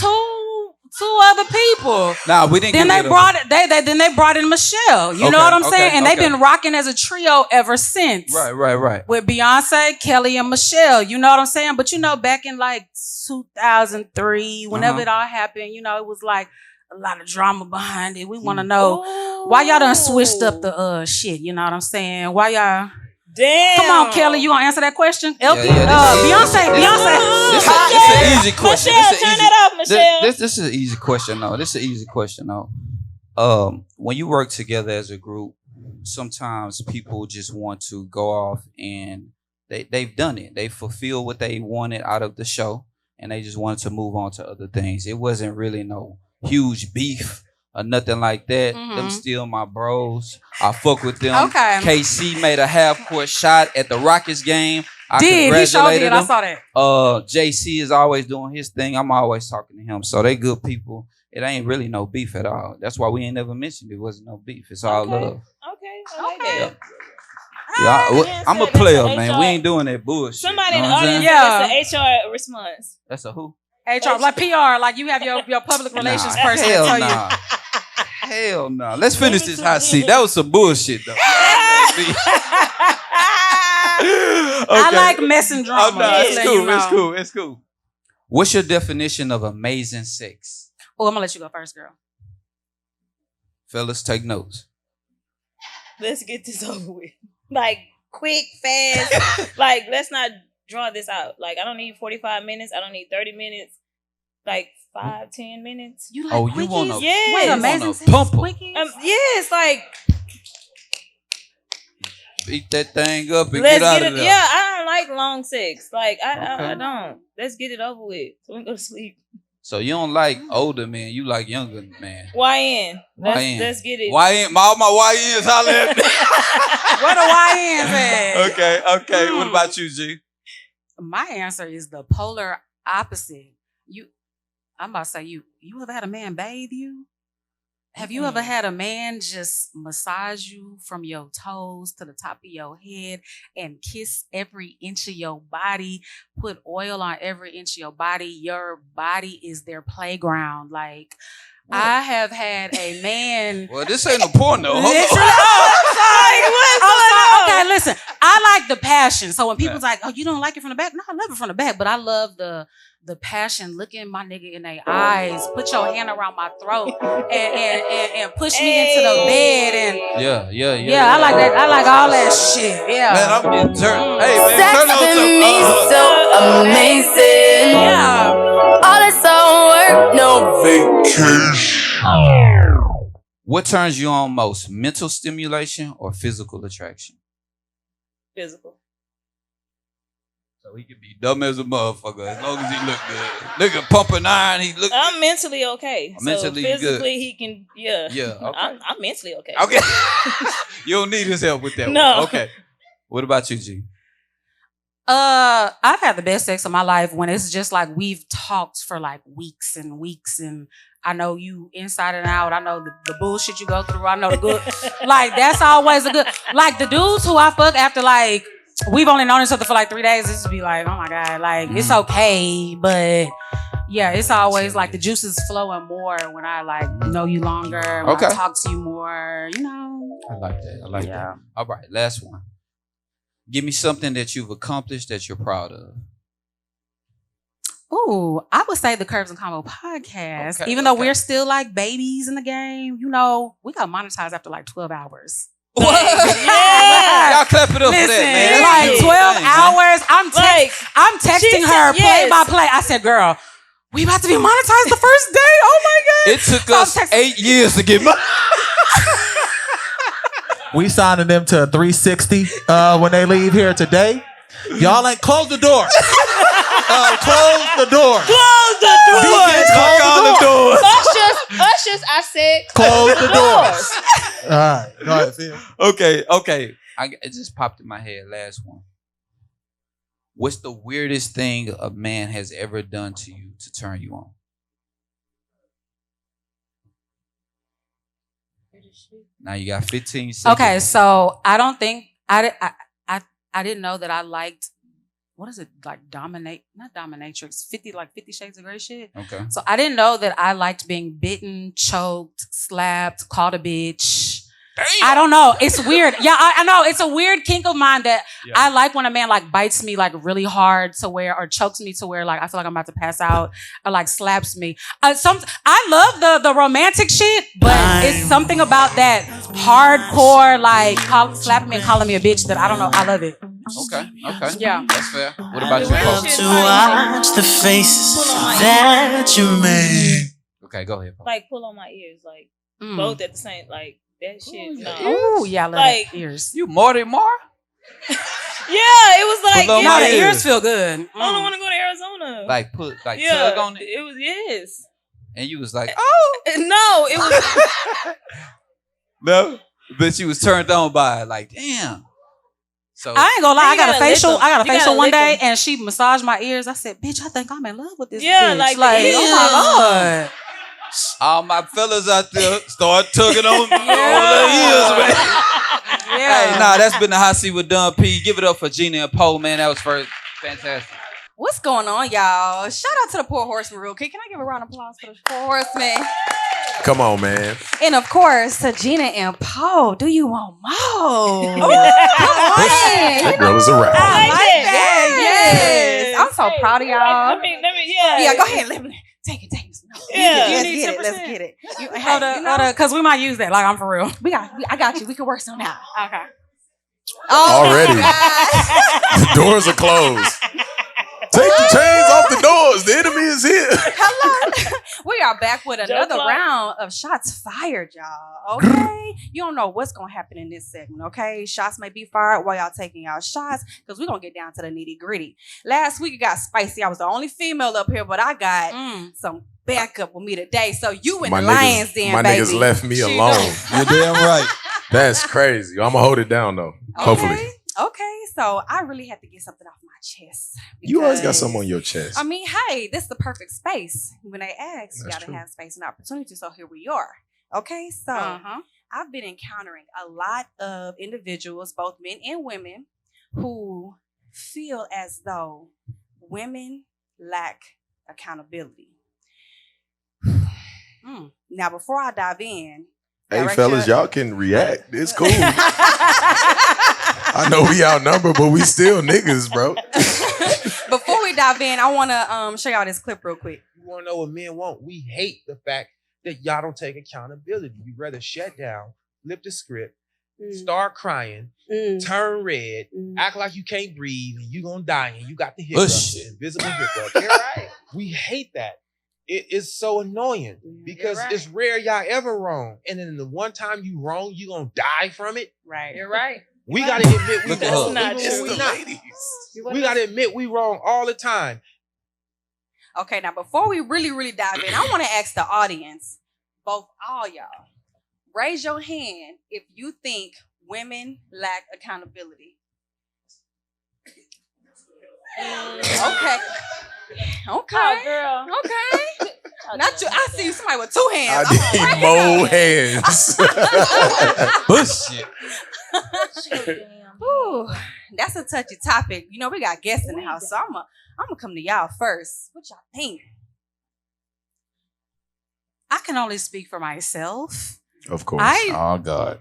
D: two other people.
C: Nah, we didn't.
D: Then they brought in Michelle. You know what I'm saying? And they've been rocking as a trio ever since.
C: Right.
D: With Beyonce, Kelly, and Michelle. You know what I'm saying? But you know, back in like 2003, whenever it all happened, you know, it was like a lot of drama behind it. We want to know why y'all done switched up the shit. You know what I'm saying? Why y'all?
E: Damn.
D: Come on, Kelly, you gonna answer that question? LP, Beyonce.
C: This is an easy question.
E: Michelle, turn that off, Michelle.
C: This is an easy question, though. When you work together as a group, sometimes people just want to go off and they've done it. They fulfilled what they wanted out of the show, and they just wanted to move on to other things. It wasn't really no huge beef or nothing like that. Them still my bros. I fuck with them.
D: Okay.
C: KC made a half-court shot at the Rockets game.
D: He sure did. I saw that.
C: JC is always doing his thing. I'm always talking to him. So they good people. It ain't really no beef at all. That's why we ain't never mentioned it wasn't no beef. It's all love.
E: Okay, I like that.
C: Yeah, I'm a player, man. We ain't doing that bullshit.
E: Somebody in the audience that's an HR response.
C: That's a who?
D: HR, like PR, like you have your public relations person to tell you.
C: Hell no. Let's finish this hot seat. That was some bullshit, though.
D: I like messing drama.
C: It's cool. What's your definition of amazing sex?
D: Oh, I'm gonna let you go first, girl.
C: Fellas, take notes.
E: Let's get this over with. Like, quick, fast. Like, let's not draw this out. Like, I don't need 45 minutes. I don't need 30 minutes. Like, 5-10 minutes.
D: You like quickies?
C: You want to
E: yes.
D: Amazing sex quickies?
E: Yes, like.
C: Beat that thing up and get out of there.
E: Yeah, I don't like long sex. Like, I don't. Let's get it over with so we can go to sleep.
C: So you don't like older men, you like younger men.
E: YN. Let's get it.
C: YN. All my YNs holler at me.
D: Where the YNs at?
C: Okay. What about you, G?
D: My answer is the polar opposite. I'm about to say you ever had a man bathe you? Have you ever had a man just massage you from your toes to the top of your head and kiss every inch of your body, put oil on every inch of your body? Your body is their playground. Like, what? I have had a man.
C: Well, this ain't a porno. Hold on.
D: Okay, Hey, listen, I like the passion. So when people's like, "Oh, you don't like it from the back?" No, I love it from the back, but I love the passion. Looking my nigga in their eyes, put your hand around my throat, and push me into the bed, and yeah. I like that. I like all that shit. Yeah,
C: man, I'm getting turned. Hey, man,
H: Sex
C: turn on
H: to
C: some.
H: me so amazing.
D: yeah.
H: All this all work, no vacation.
C: What turns you on most? Mental stimulation or physical attraction?
E: Physical.
C: So he can be dumb as a motherfucker as long as he look good. Nigga pumping iron, he look.
E: I'm mentally okay.
C: Mentally
E: so physically,
C: good.
E: he can. Yeah.
C: Yeah. Okay.
E: I'm mentally okay.
C: Okay. You don't need his help with that.
E: No.
C: One. Okay. What about you, G?
D: I've had the best sex of my life when it's just like we've talked for like weeks and weeks, and I know you inside and out. I know the bullshit you go through. I know the good. Like that's always a good. Like the dudes who I fuck after like we've only known each other for like 3 days. This would be like, oh my God, like it's okay, but yeah, it's always like the juice is flowing more when I like know you longer. When I talk to you more. You know.
C: I like that. I like that. All right, last one. Give me something that you've accomplished that you're proud of.
D: Ooh, I would say the Curves and Convo podcast. Even though we're still like babies in the game, you know, we got monetized after like 12 hours.
C: What? Yeah. Y'all clap it up for that, man.
D: Like 12 hours. I'm texting her play by play. I said, girl, we about to be monetized the first day. Oh my God.
C: It took us 8 years to get money.
A: We signing them to a 360 when they leave here today. Y'all ain't close the door. Close the door.
H: Close the door.
A: Close the door.
H: Ushers, I said
A: close the doors. All right, go ahead, Phil.
C: Okay. It just popped in my head. Last one. What's the weirdest thing a man has ever done to you to turn you on? Now you got 15 seconds.
D: Okay, so I don't think I didn't know that I liked, what is it, like not dominatrix, 50 Shades of Grey shit.
C: Okay.
D: So I didn't know that I liked being bitten, choked, slapped, called a bitch. Damn. I don't know. It's weird. Yeah, I know. It's a weird kink of mine that I like when a man like bites me like really hard to where, or chokes me to where like I feel like I'm about to pass out, or like slaps me. I love the romantic shit, but it's something about that hardcore like slapping me and calling me a bitch that I don't know. I love it.
C: Okay.
D: Yeah.
C: That's fair. What about you, Po?
I: To watch the faces that you made.
C: Okay, go ahead, Po.
E: Like pull on my ears, like both at the same, like that shit. No.
D: Oh yeah, I love like ears.
C: You Marty Mar?
E: Yeah, it was like
D: no, the ears feel good.
E: I don't want to go to Arizona.
C: Like tug on it.
E: It was yes.
C: And you was like,
E: no, it was
C: no, but you was turned on by it. Like, damn. So
D: I ain't gonna lie, I got a facial one day, and she massaged my ears. I said, "Bitch, I think I'm in love with this bitch."
E: Like
D: oh my God.
C: All my fellas out there start tugging on their ears, man.
D: Yeah.
C: Hey, that's been the Hot Seat with Don P. Give it up for Gina and Po, man. That was fantastic.
H: What's going on, y'all? Shout out to the Poor Horseman real quick. Can I give a round of applause for the Poor Horseman?
B: Come on, man.
H: And of course, to Gina and Po. Do you want more?
B: That girl is a rapper.
H: I like that. Yes. I'm so proud of y'all.
E: Let me,
H: yeah, go ahead. Let me take it.
E: Yeah.
H: Let's get it.
D: Hold up, because we might use that. Like, I'm for real.
H: I got you. We can work something out.
D: Okay.
B: Already. The doors are closed. Take the chains off the doors. The enemy is here.
H: Hello. We are back with another round of shots fired, y'all. Okay? You don't know what's going to happen in this segment, okay? Shots may be fired while y'all taking y'all shots, because we're going to get down to the nitty gritty. Last week it got spicy. I was the only female up here, but I got some backup with me today. So you and the Lions Den,
B: my
H: baby.
B: niggas left me alone.
F: You're damn right.
B: That's crazy. I'm going to hold it down, though.
H: Okay.
B: Hopefully.
H: Okay, so I really had to get something off my chest.
B: You always got something on your chest.
H: I mean, hey, this is the perfect space. When they ask, you got to have space and opportunity. So here we are. Okay, so I've been encountering a lot of individuals, both men and women, who feel as though women lack accountability. Now, before I dive in,
B: hey, fellas, y'all can react. It's cool. I know we outnumbered, but we still niggas, bro.
H: Before we dive in, I want to show y'all this clip real quick.
J: You want to know what men want? We hate the fact that y'all don't take accountability. We rather shut down, flip the script, start crying, turn red, act like you can't breathe, and you gonna die, and you got the hiccups, invisible hiccups. You're right. We hate that. It is so annoying because it's rare y'all ever wrong, and then the one time you wrong, you gonna die from it.
H: Right.
E: You're right.
J: We gotta admit we wrong.
E: Not true.
J: We gotta admit we wrong all the time.
H: Okay, now before we really dive in, I want to ask the audience, all y'all, raise your hand if you think women lack accountability. Okay.
E: Oh, girl.
H: Okay. Not you. I see somebody with 2 hands.
B: I need more hands.
E: Bullshit.
H: Ooh, that's a touchy topic. You know, we got guests in the house, so I'm gonna come to y'all first. What y'all think?
D: I can only speak for myself.
B: Of course.
C: Oh God.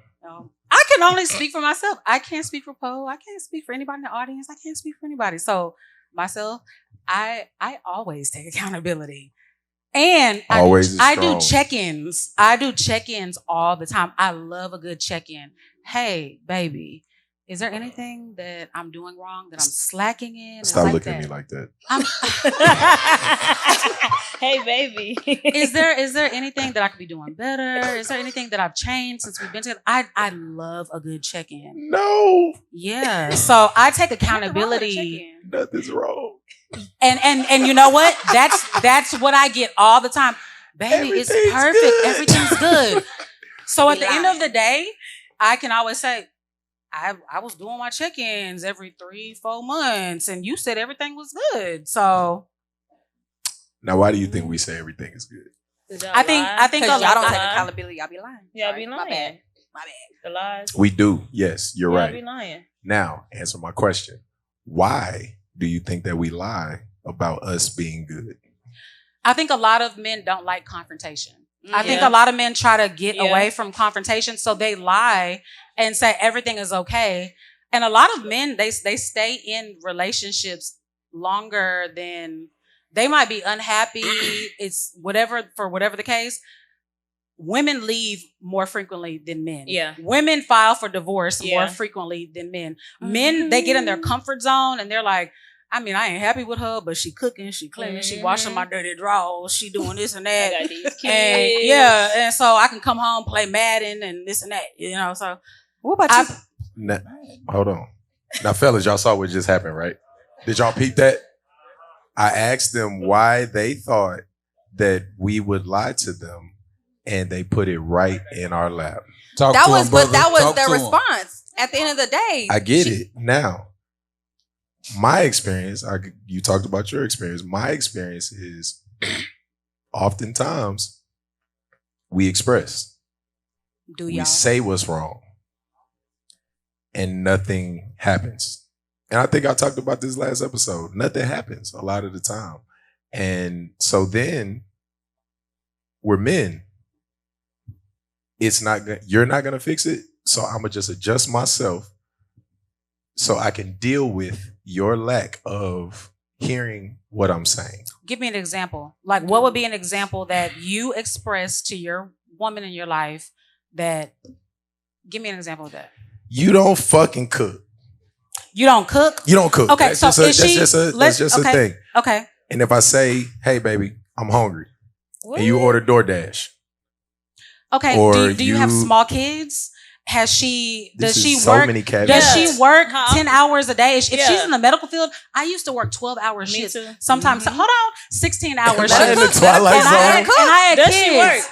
D: I can only speak for myself. I can't speak for Po. I can't speak for anybody in the audience. I can't speak for anybody. So myself, I always take accountability. And I do check-ins. I do check-ins all the time. I love a good check-in. Hey, baby, is there anything that I'm doing wrong, that I'm slacking in?
B: Stop looking at me like that.
E: Hey, baby.
D: Is there anything that I could be doing better? Is there anything that I've changed since we've been together? I love a good check-in.
B: No.
D: Yeah. So I take accountability.
B: Nothing's wrong.
D: And you know what? That's what I get all the time. Baby, it's perfect.
B: Good.
D: Everything's good. So at the end of the day, I can always say, I was doing my check-ins every 3-4 months, and you said everything was good. So
B: now, why do you think we say everything is good?
D: I think
H: y'all don't take accountability. Y'all be lying.
E: Y'all be lying.
H: My bad.
E: The lies.
B: We do. Yes, you're right.
E: Y'all be lying.
B: Now, answer my question. Why do you think that we lie about us being good?
D: I think a lot of men don't like confrontation. I think a lot of men try to get away from confrontation, so they lie and say everything is okay. And a lot of men, they stay in relationships longer than they might be unhappy. It's whatever the case. Women leave more frequently than men.
E: Yeah.
D: Women file for divorce more frequently than men. Men, they get in their comfort zone and they're like, I mean, I ain't happy with her, but she cooking, she cleaning, she washing my dirty drawers, she doing this and that.
E: I got these kids.
D: And so I can come home, play Madden and this and that, you know. So
H: what about you?
B: Now, hold on. Now, fellas, y'all saw what just happened, right? Did y'all peep that? I asked them why they thought that we would lie to them, and they put it right in our lap.
H: That was their response. At the end of the day,
B: I get it. Now, my experience, you talked about your experience. My experience is oftentimes we express. We say what's wrong and nothing happens. And I think I talked about this last episode. Nothing happens a lot of the time. And so then we're men. You're not going to fix it. So I'm going to just adjust myself so I can deal with your lack of hearing what I'm saying.
D: Give me an example. Like, what would be an example that you express to your woman in your life that, give me an example of that.
B: You don't fucking cook.
D: You don't cook?
B: You don't cook.
D: Okay,
B: that's
D: so
B: just that's just a thing.
D: Okay.
B: And if I say, hey, baby, I'm hungry, and you order DoorDash.
D: Okay, do you have small kids? Does she
B: so
D: work?
B: Many
D: does she work 10 hours a day? If she's in the medical field, I used to work 12-hour shifts. Sometimes, hold on, 16 hours.
B: In the Twilight Zone.
D: And I had
E: Does
D: kids.
E: she work?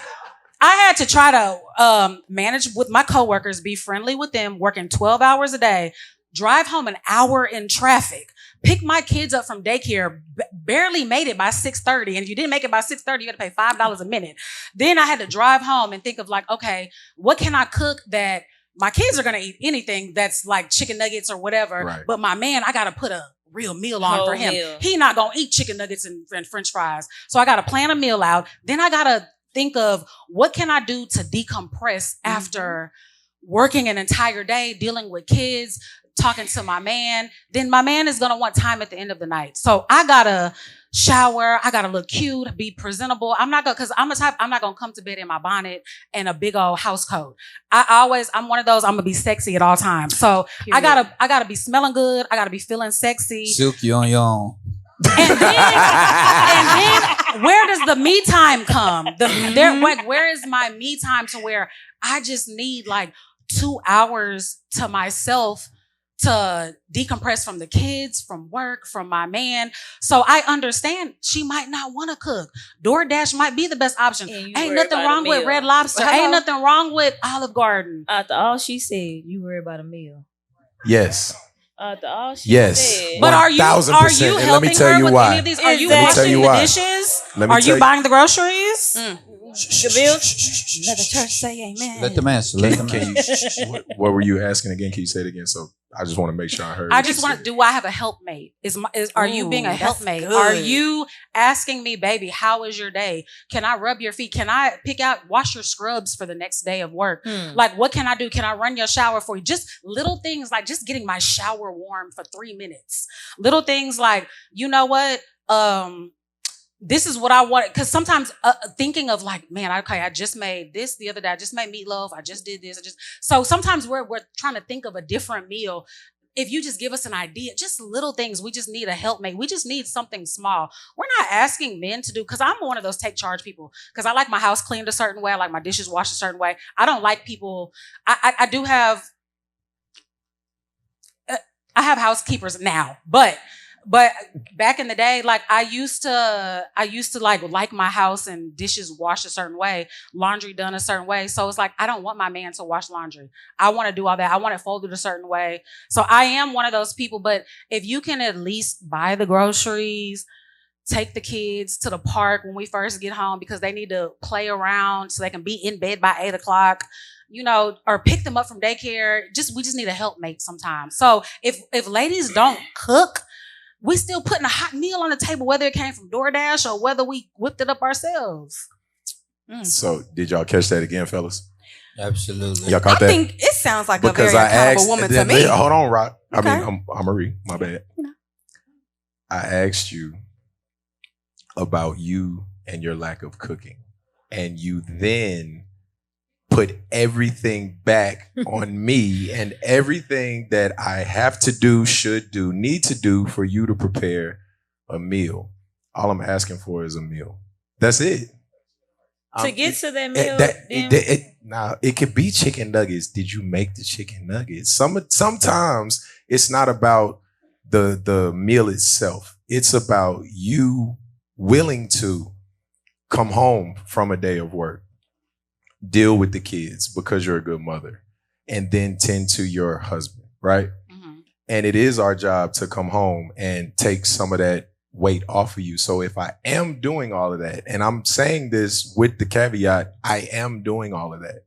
D: I had to try to manage with my coworkers, be friendly with them, working 12 hours a day, drive home an hour in traffic, pick my kids up from daycare, barely made it by 6:30. And if you didn't make it by 6:30, you had to pay $5 a minute. Then I had to drive home and think of like, okay, what can I cook that my kids are going to eat anything that's like chicken nuggets or whatever.
B: Right.
D: But my man, I got to put a real meal on for him.
E: Meal.
D: He not going to eat chicken nuggets and French fries. So I got to plan a meal out. Then I got to think of what can I do to decompress after working an entire day, dealing with kids, talking to my man, then my man is gonna want time at the end of the night. So I gotta shower, I gotta look cute, be presentable. I'm not gonna come to bed in my bonnet and a big old house coat. I'm one of those, I'm gonna be sexy at all times. So I gotta be smelling good, I gotta be feeling sexy.
C: Silky on your own.
D: And then where does the me time come? Where is my me time to where I just need like 2 hours to myself to decompress from the kids, from work, from my man. So I understand she might not want to cook. DoorDash might be the best option. Ain't nothing wrong with Red Lobster. Ain't nothing wrong with Olive Garden.
E: After all she said, you worry about a meal.
B: Yes.
E: After all she
B: said.
D: But are you helping
B: let me tell
D: her
B: you
D: with
B: why.
D: any of these? Are you washing the dishes? Are you buying the groceries?
E: The bills?
H: Let the church say amen.
C: Let them answer.
B: What were you asking again? Can you say it again? So I just want to make sure I heard.
D: I just want. Do I have a helpmate? Are you being a helpmate? Good. Are you asking me, baby, how is your day? Can I rub your feet? Can I wash your scrubs for the next day of work? Like, what can I do? Can I run your shower for you? Just little things like just getting my shower warm for 3 minutes. Little things like, you know what? This is what I want. Because sometimes thinking of like, man, okay, I just made this the other day. I just made meatloaf. I just did this. So sometimes we're trying to think of a different meal. If you just give us an idea, just little things, we just need a helpmate. We just need something small. We're not asking men to do, because I'm one of those take charge people. Because I like my house cleaned a certain way. I like my dishes washed a certain way. I don't like people. I do have, I have housekeepers now, but back in the day, like I used to like my house and dishes washed a certain way, laundry done a certain way. So it's like, I don't want my man to wash laundry. I want to do all that. I want it folded a certain way. So I am one of those people, but if you can at least buy the groceries, take the kids to the park when we first get home because they need to play around so they can be in bed by 8 o'clock, you know, or pick them up from daycare. We just need a helpmate sometimes. So if ladies don't cook, we still putting a hot meal on the table, whether it came from DoorDash or whether we whipped it up ourselves.
B: So did y'all catch that again, fellas?
C: Absolutely.
B: Y'all caught that?
H: I think it sounds like because a very accountable woman to me.
B: Hold on, Rock.
H: Okay.
B: I mean, I'm Armourie. My bad.
H: No.
B: I asked you about you and your lack of cooking. And you then put everything back on me and everything that I have to do, should do, need to do for you to prepare a meal. All I'm asking for is a meal. That's it.
E: To get to that meal,
B: it could be chicken nuggets. Did you make the chicken nuggets? Sometimes it's not about the meal itself. It's about you willing to come home from a day of work, deal with the kids because you're a good mother, and then tend to your husband, right? Mm-hmm. And it is our job to come home and take some of that weight off of you. So if I am doing all of that, and I'm saying this with the caveat, I am doing all of that,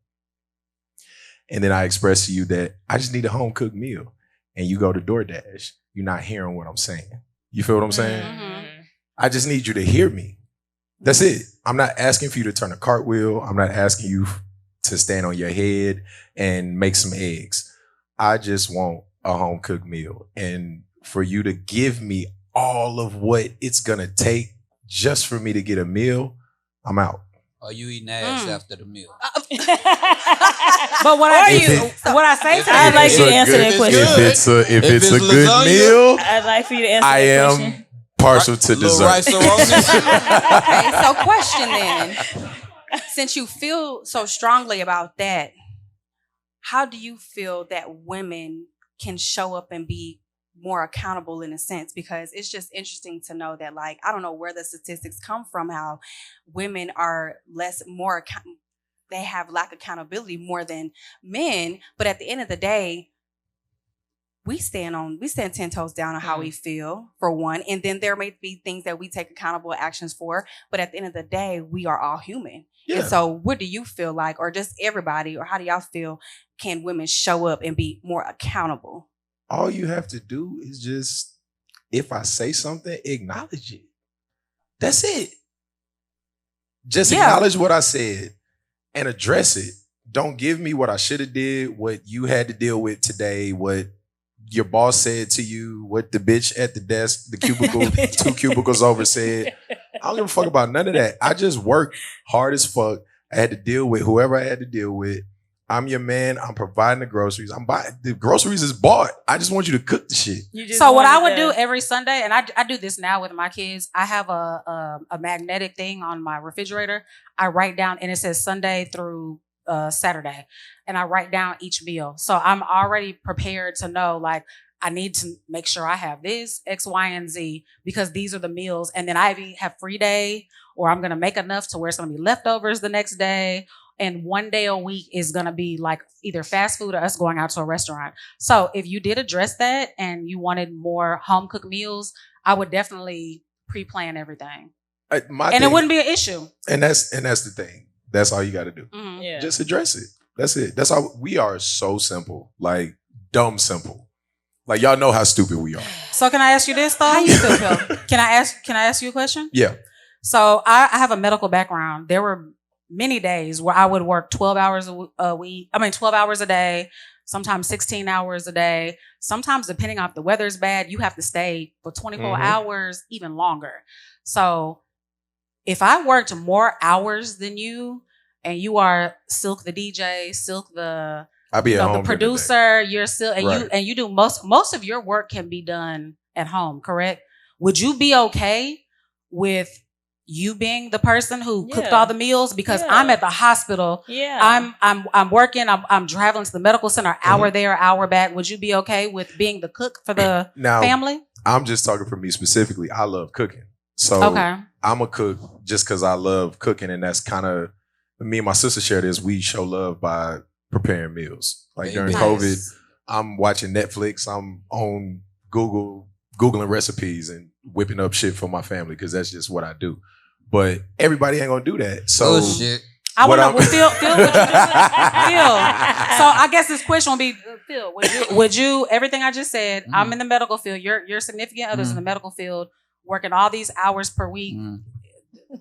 B: and then I express to you that I just need a home cooked meal, and you go to DoorDash, you're not hearing what I'm saying. You feel what I'm saying? Mm-hmm. I just need you to hear me. That's it. I'm not asking for you to turn a cartwheel. I'm not asking you to stand on your head and make some eggs. I just want a home cooked meal. And for you to give me all of what it's going to take just for me to get a meal, I'm out.
C: Are you eating ass after the meal?
D: But what I say to
E: I'd like you to answer that question.
B: If it's a good meal,
E: I'd like for you to answer that question.
B: I am partial to dessert.
H: Okay, so question then. Since you feel so strongly about that, how do you feel that women can show up and be more accountable in a sense? Because it's just interesting to know that, like, I don't know where the statistics come from, how women are they have lack accountability more than men. But at the end of the day, we stand 10 toes down on how we feel, for one. And then there may be things that we take accountable actions for. But at the end of the day, we are all human. Yeah. And so what do you feel like, or just everybody, or how do y'all feel, can women show up and be more accountable?
B: All you have to do is just, if I say something, acknowledge it. That's it. Just acknowledge what I said and address it. Don't give me what I should have did, what you had to deal with today, your boss said to you, what the bitch at the desk, the cubicle, 2 cubicles over said. I don't give a fuck about none of that. I just worked hard as fuck. I had to deal with whoever I had to deal with. I'm your man. I'm providing the groceries. I'm buying the groceries is bought. I just want you to cook the shit.
D: So what I would do every Sunday, and I do this now with my kids, I have a magnetic thing on my refrigerator. I write down, and it says Sunday through Saturday, and I write down each meal. So I'm already prepared to know, like, I need to make sure I have this, X, Y, and Z, because these are the meals. And then I have free day, or I'm going to make enough to where it's going to be leftovers the next day. And one day a week is going to be like either fast food or us going out to a restaurant. So if you did address that and you wanted more home cooked meals, I would definitely pre-plan everything. It wouldn't be an issue.
B: And that's the thing. That's all you got to do.
D: Mm-hmm.
E: Yeah.
B: Just address it. That's it. That's all. We are so simple, like dumb simple. Like, y'all know how stupid we are.
D: So can I ask you this though? How you feel, Phil? Can I ask you a question?
B: Yeah.
D: So I have a medical background. There were many days where I would work 12 hours a week. 12 hours a day, sometimes 16 hours a day. Sometimes, depending on if the weather's bad, you have to stay for 24 hours, even longer. So if I worked more hours than you, and you are Silk the DJ, Silk the the producer, you're still and you do most of your work can be done at home, correct? Would you be okay with you being the person who cooked all the meals? Because I'm at the hospital. Yeah. I'm working. I'm traveling to the medical center, hour there, hour back. Would you be okay with being the cook for the family?
B: I'm just talking for me specifically. I love cooking. So I'm a cook just because I love cooking. And that's kind of, me and my sister share this. We show love by preparing meals. Like during COVID, I'm watching Netflix. I'm on Googling recipes and whipping up shit for my family because that's just what I do. But everybody ain't gonna do that. So
C: shit.
D: I want to Phil, what you do? Phil. So I guess this question will be, Phil, would you everything I just said, I'm in the medical field, your significant other's in the medical field, working all these hours per week,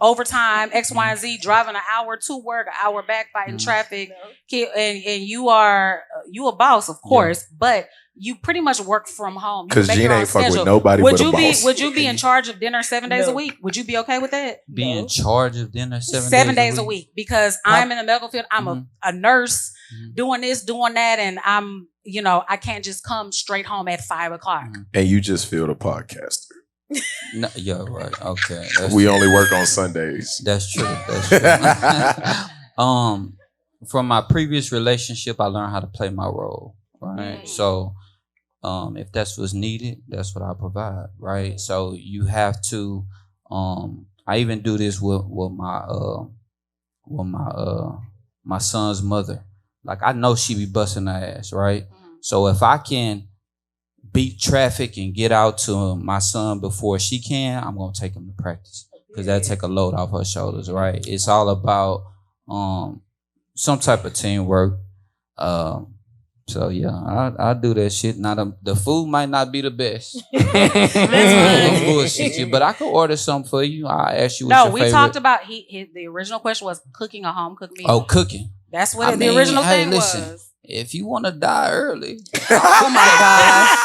D: overtime, X, Y, and Z, driving an hour to work, an hour back, fighting traffic, and you are a boss, of course, but you pretty much work from home.
B: Because Gina ain't fuck with nobody but a boss.
D: Would you be in charge of dinner 7 days a week? Would you be okay with that?
C: Be in charge of dinner
D: 7 days a week? Because I'm in the medical field. I'm a nurse doing this, doing that, and I'm, I can't just come straight home at 5:00.
B: And you just feel the podcaster.
C: No, yeah, right. Okay.
B: We only work on Sundays.
C: That's true. From my previous relationship, I learned how to play my role. Right. So, if that's what's needed, that's what I provide. Right. So you have to. I even do this with my son's mother. Like, I know she be busting her ass. Right. So if I can beat traffic and get out to my son before she can, I'm gonna take him to practice because that take a load off her shoulders. Right. It's all about some type of teamwork. So yeah, I do that shit. Now the food might not be the best. I'm bullshit you, but I could order something for you. I'll ask you what your favorite. No, we talked
D: about the original question was cooking a home cooked meal.
C: Oh, cooking.
D: That's what the original thing was.
C: If you want to die early,
D: oh my gosh.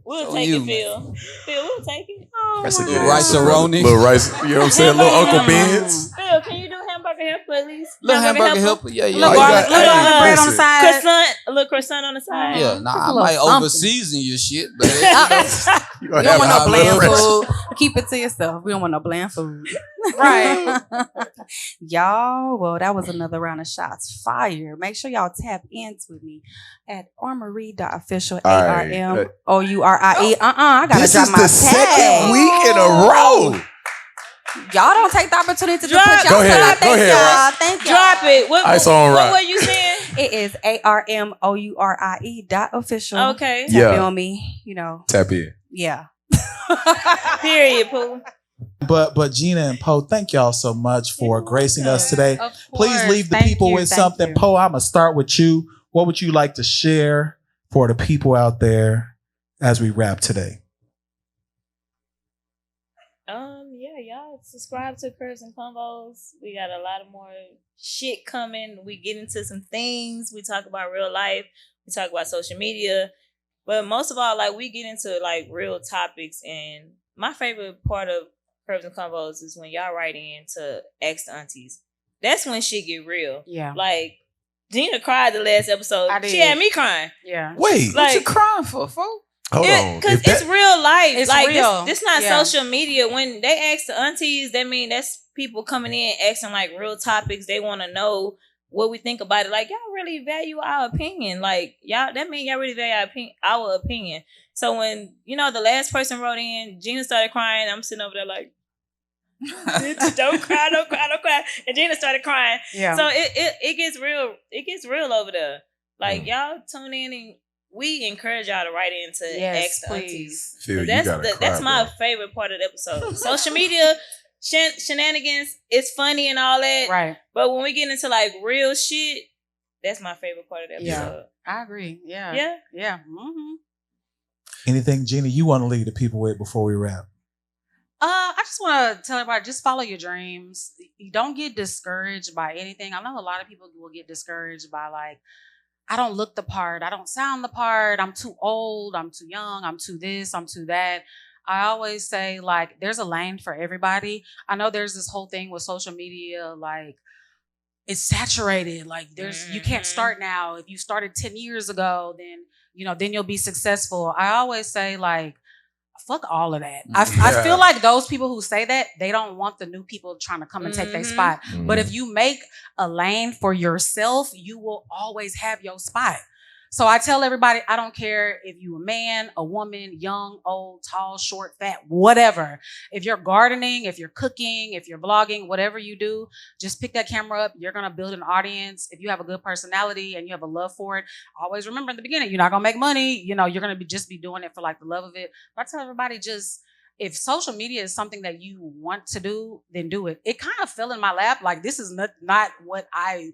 E: We'll take it, Phil. Phil, we'll take it.
B: Oh, that's a good
C: rice-a-roni.
B: Little rice, you know what I'm saying? Little Uncle Ben's.
E: Phil, can you do hamburger helper at least?
C: Little hamburger helper? Yeah.
D: Little garlic bread on the side.
E: A little croissant on the side.
C: Yeah, I might over-season your shit, but
H: you don't want no bland food. Keep it to yourself. We don't want no bland food.
D: Right.
H: Y'all, well, that was another round of shots fire. Make sure y'all tap into me at armourie.official, ARMOURIE. I gotta drop my tag.
B: This is the second week in a row.
H: Y'all don't take the opportunity to put y'all out there, y'all. Thank y'all.
E: Drop it. What were you saying?
H: It is ARMOURIE.official.
E: Okay.
H: Tap in on me,
B: Tap in.
H: Yeah.
E: Period, Pooh.
A: But Gina and Po, thank y'all so much for gracing us today. Please leave the people with something. Po, I'm going to start with you. What would you like to share for the people out there as we wrap today?
E: Yeah, y'all subscribe to Curves and Convos. We got a lot of more shit coming. We get into some things. We talk about real life. We talk about social media. But most of all, like, we get into like real topics. And my favorite part of Curves and Convos is when y'all write in to ask the aunties. That's when shit get real.
D: Yeah.
E: Like, Gina cried the last episode.
D: I did.
E: She had me crying.
D: Yeah.
B: Wait,
C: What you crying for, fool?
B: hold on.
E: Because it's real life.
D: It's
E: like,
D: real.
E: This not
D: Yeah.
E: social media. When they ask the aunties, that mean that's people coming in asking like real topics. They want to know what we think about it. Like, y'all really value our opinion. Like, y'all, that mean y'all really value our opinion. So when, you know, the last person wrote in, Gina started crying. I'm sitting over there like, bitch, don't cry. And Gina started crying.
D: Yeah.
E: So it gets real. It gets real over there. Like, y'all tune in and we encourage y'all to write in to ask the aunties.
B: Phil,
E: That's my favorite part of the episode. Social media shenanigans, it's funny and all that.
D: Right.
E: But when we get into like real shit, that's my favorite part of the episode.
D: Yeah. I agree. Yeah.
E: Yeah.
D: Yeah. Mm-hmm.
A: Anything, Gina, you want to leave the people with before we wrap?
D: I just want to tell everybody, just follow your dreams. You don't get discouraged by anything. I know a lot of people will get discouraged by like, I don't look the part. I don't sound the part. I'm too old. I'm too young. I'm too this. I'm too that. I always say, like, there's a lane for everybody. I know there's this whole thing with social media, like, it's saturated. Like, you can't start now. If you started 10 years ago, then, you know, then you'll be successful. I always say, like, fuck all of that. I feel like those people who say that, they don't want the new people trying to come and take their spot. But if you make a lane for yourself, you will always have your spot. So I tell everybody, I don't care if you a man, a woman, young, old, tall, short, fat, whatever. If you're gardening, if you're cooking, if you're vlogging, whatever you do, just pick that camera up. You're going to build an audience. If you have a good personality and you have a love for it, always remember in the beginning, you're not going to make money. You know, you're going to just be doing it for like the love of it. But I tell everybody, just, if social media is something that you want to do, then do it. It kind of fell in my lap. Like, this is not what I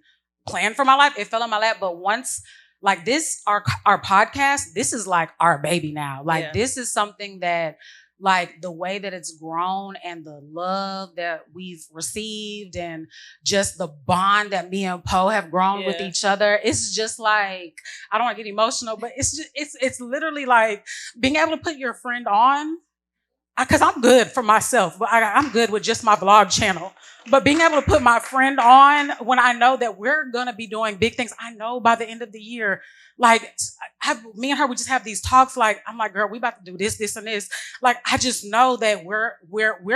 D: planned for my life. It fell in my lap. But once, like this, our podcast, this is like our baby now. Like, this is something that, like, the way that it's grown and the love that we've received and just the bond that me and Po have grown with each other. It's just like, I don't want to get emotional, but it's literally like being able to put your friend on. Because I'm good for myself, but I'm good with just my vlog channel. But being able to put my friend on when I know that we're going to be doing big things, I know by the end of the year, like, me and her, we just have these talks. Like, I'm like, girl, we about to do this, this, and this. Like, I just know that we're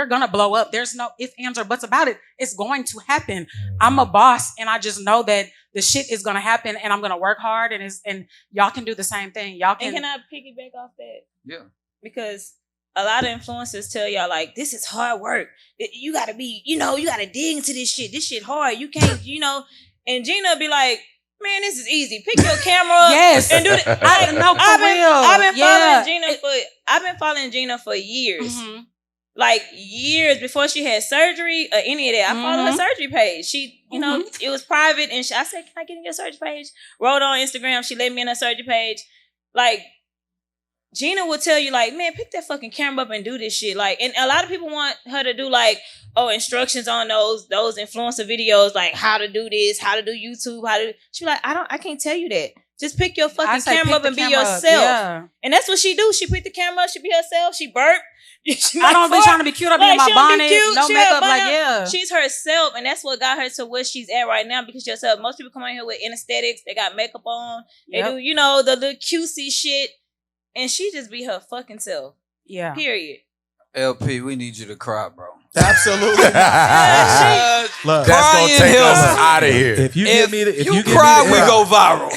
D: going to blow up. There's no ifs, ands, or buts about it. It's going to happen. I'm a boss, and I just know that the shit is going to happen, and I'm going to work hard, and y'all can do the same thing. Y'all can.
E: And can I piggyback off that?
C: Yeah.
E: Because a lot of influencers tell y'all, like, this is hard work. You got to be, you know, you got to dig into this shit. This shit hard. You can't, you know. And Gina be like, man, this is easy. Pick your camera up and do it. I've been following Gina for years. Mm-hmm. Like, years before she had surgery or any of that. I followed her surgery page. She, you know, it was private. And I said, can I get in your surgery page? Wrote on Instagram. She let me in her surgery page. Like, Gina will tell you, like, man, pick that fucking camera up and do this shit. Like, and a lot of people want her to do, like, instructions on those influencer videos, like how to do this, how to do YouTube, she be like, I can't tell you that. Just pick your fucking camera up and be yourself. Yeah. And that's what she do. She pick the camera up, she be herself, she burp.
D: I don't be trying to be cute. I be in my bonnet, no makeup, like,
E: she's herself, and that's what got her to where she's at right now, because she's herself. Most people come out here with anesthetics, they got makeup on, they do, you know, the little cutesy shit. And she just be her fucking self. Yeah. Period.
C: LP, we need you to cry, bro.
A: Absolutely.
B: Look, that's gonna take us out of here.
C: If you cry, we go viral.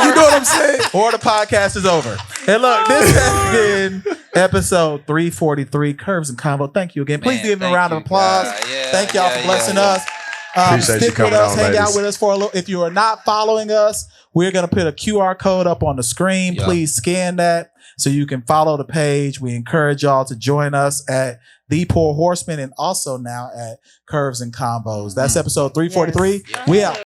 A: You know what I'm saying? Or the podcast is over. And look, this has been episode 343, Curves and Convo. Thank you again. Please give me a round of applause. Thank y'all for blessing us. Stick with us, hang out with us for a little. If you are not following us, we're going to put a QR code up on the screen. Yep. Please scan that so you can follow the page. We encourage y'all to join us at The Poor Horseman and also now at Curves and Convos. That's episode 343. Yes. We out.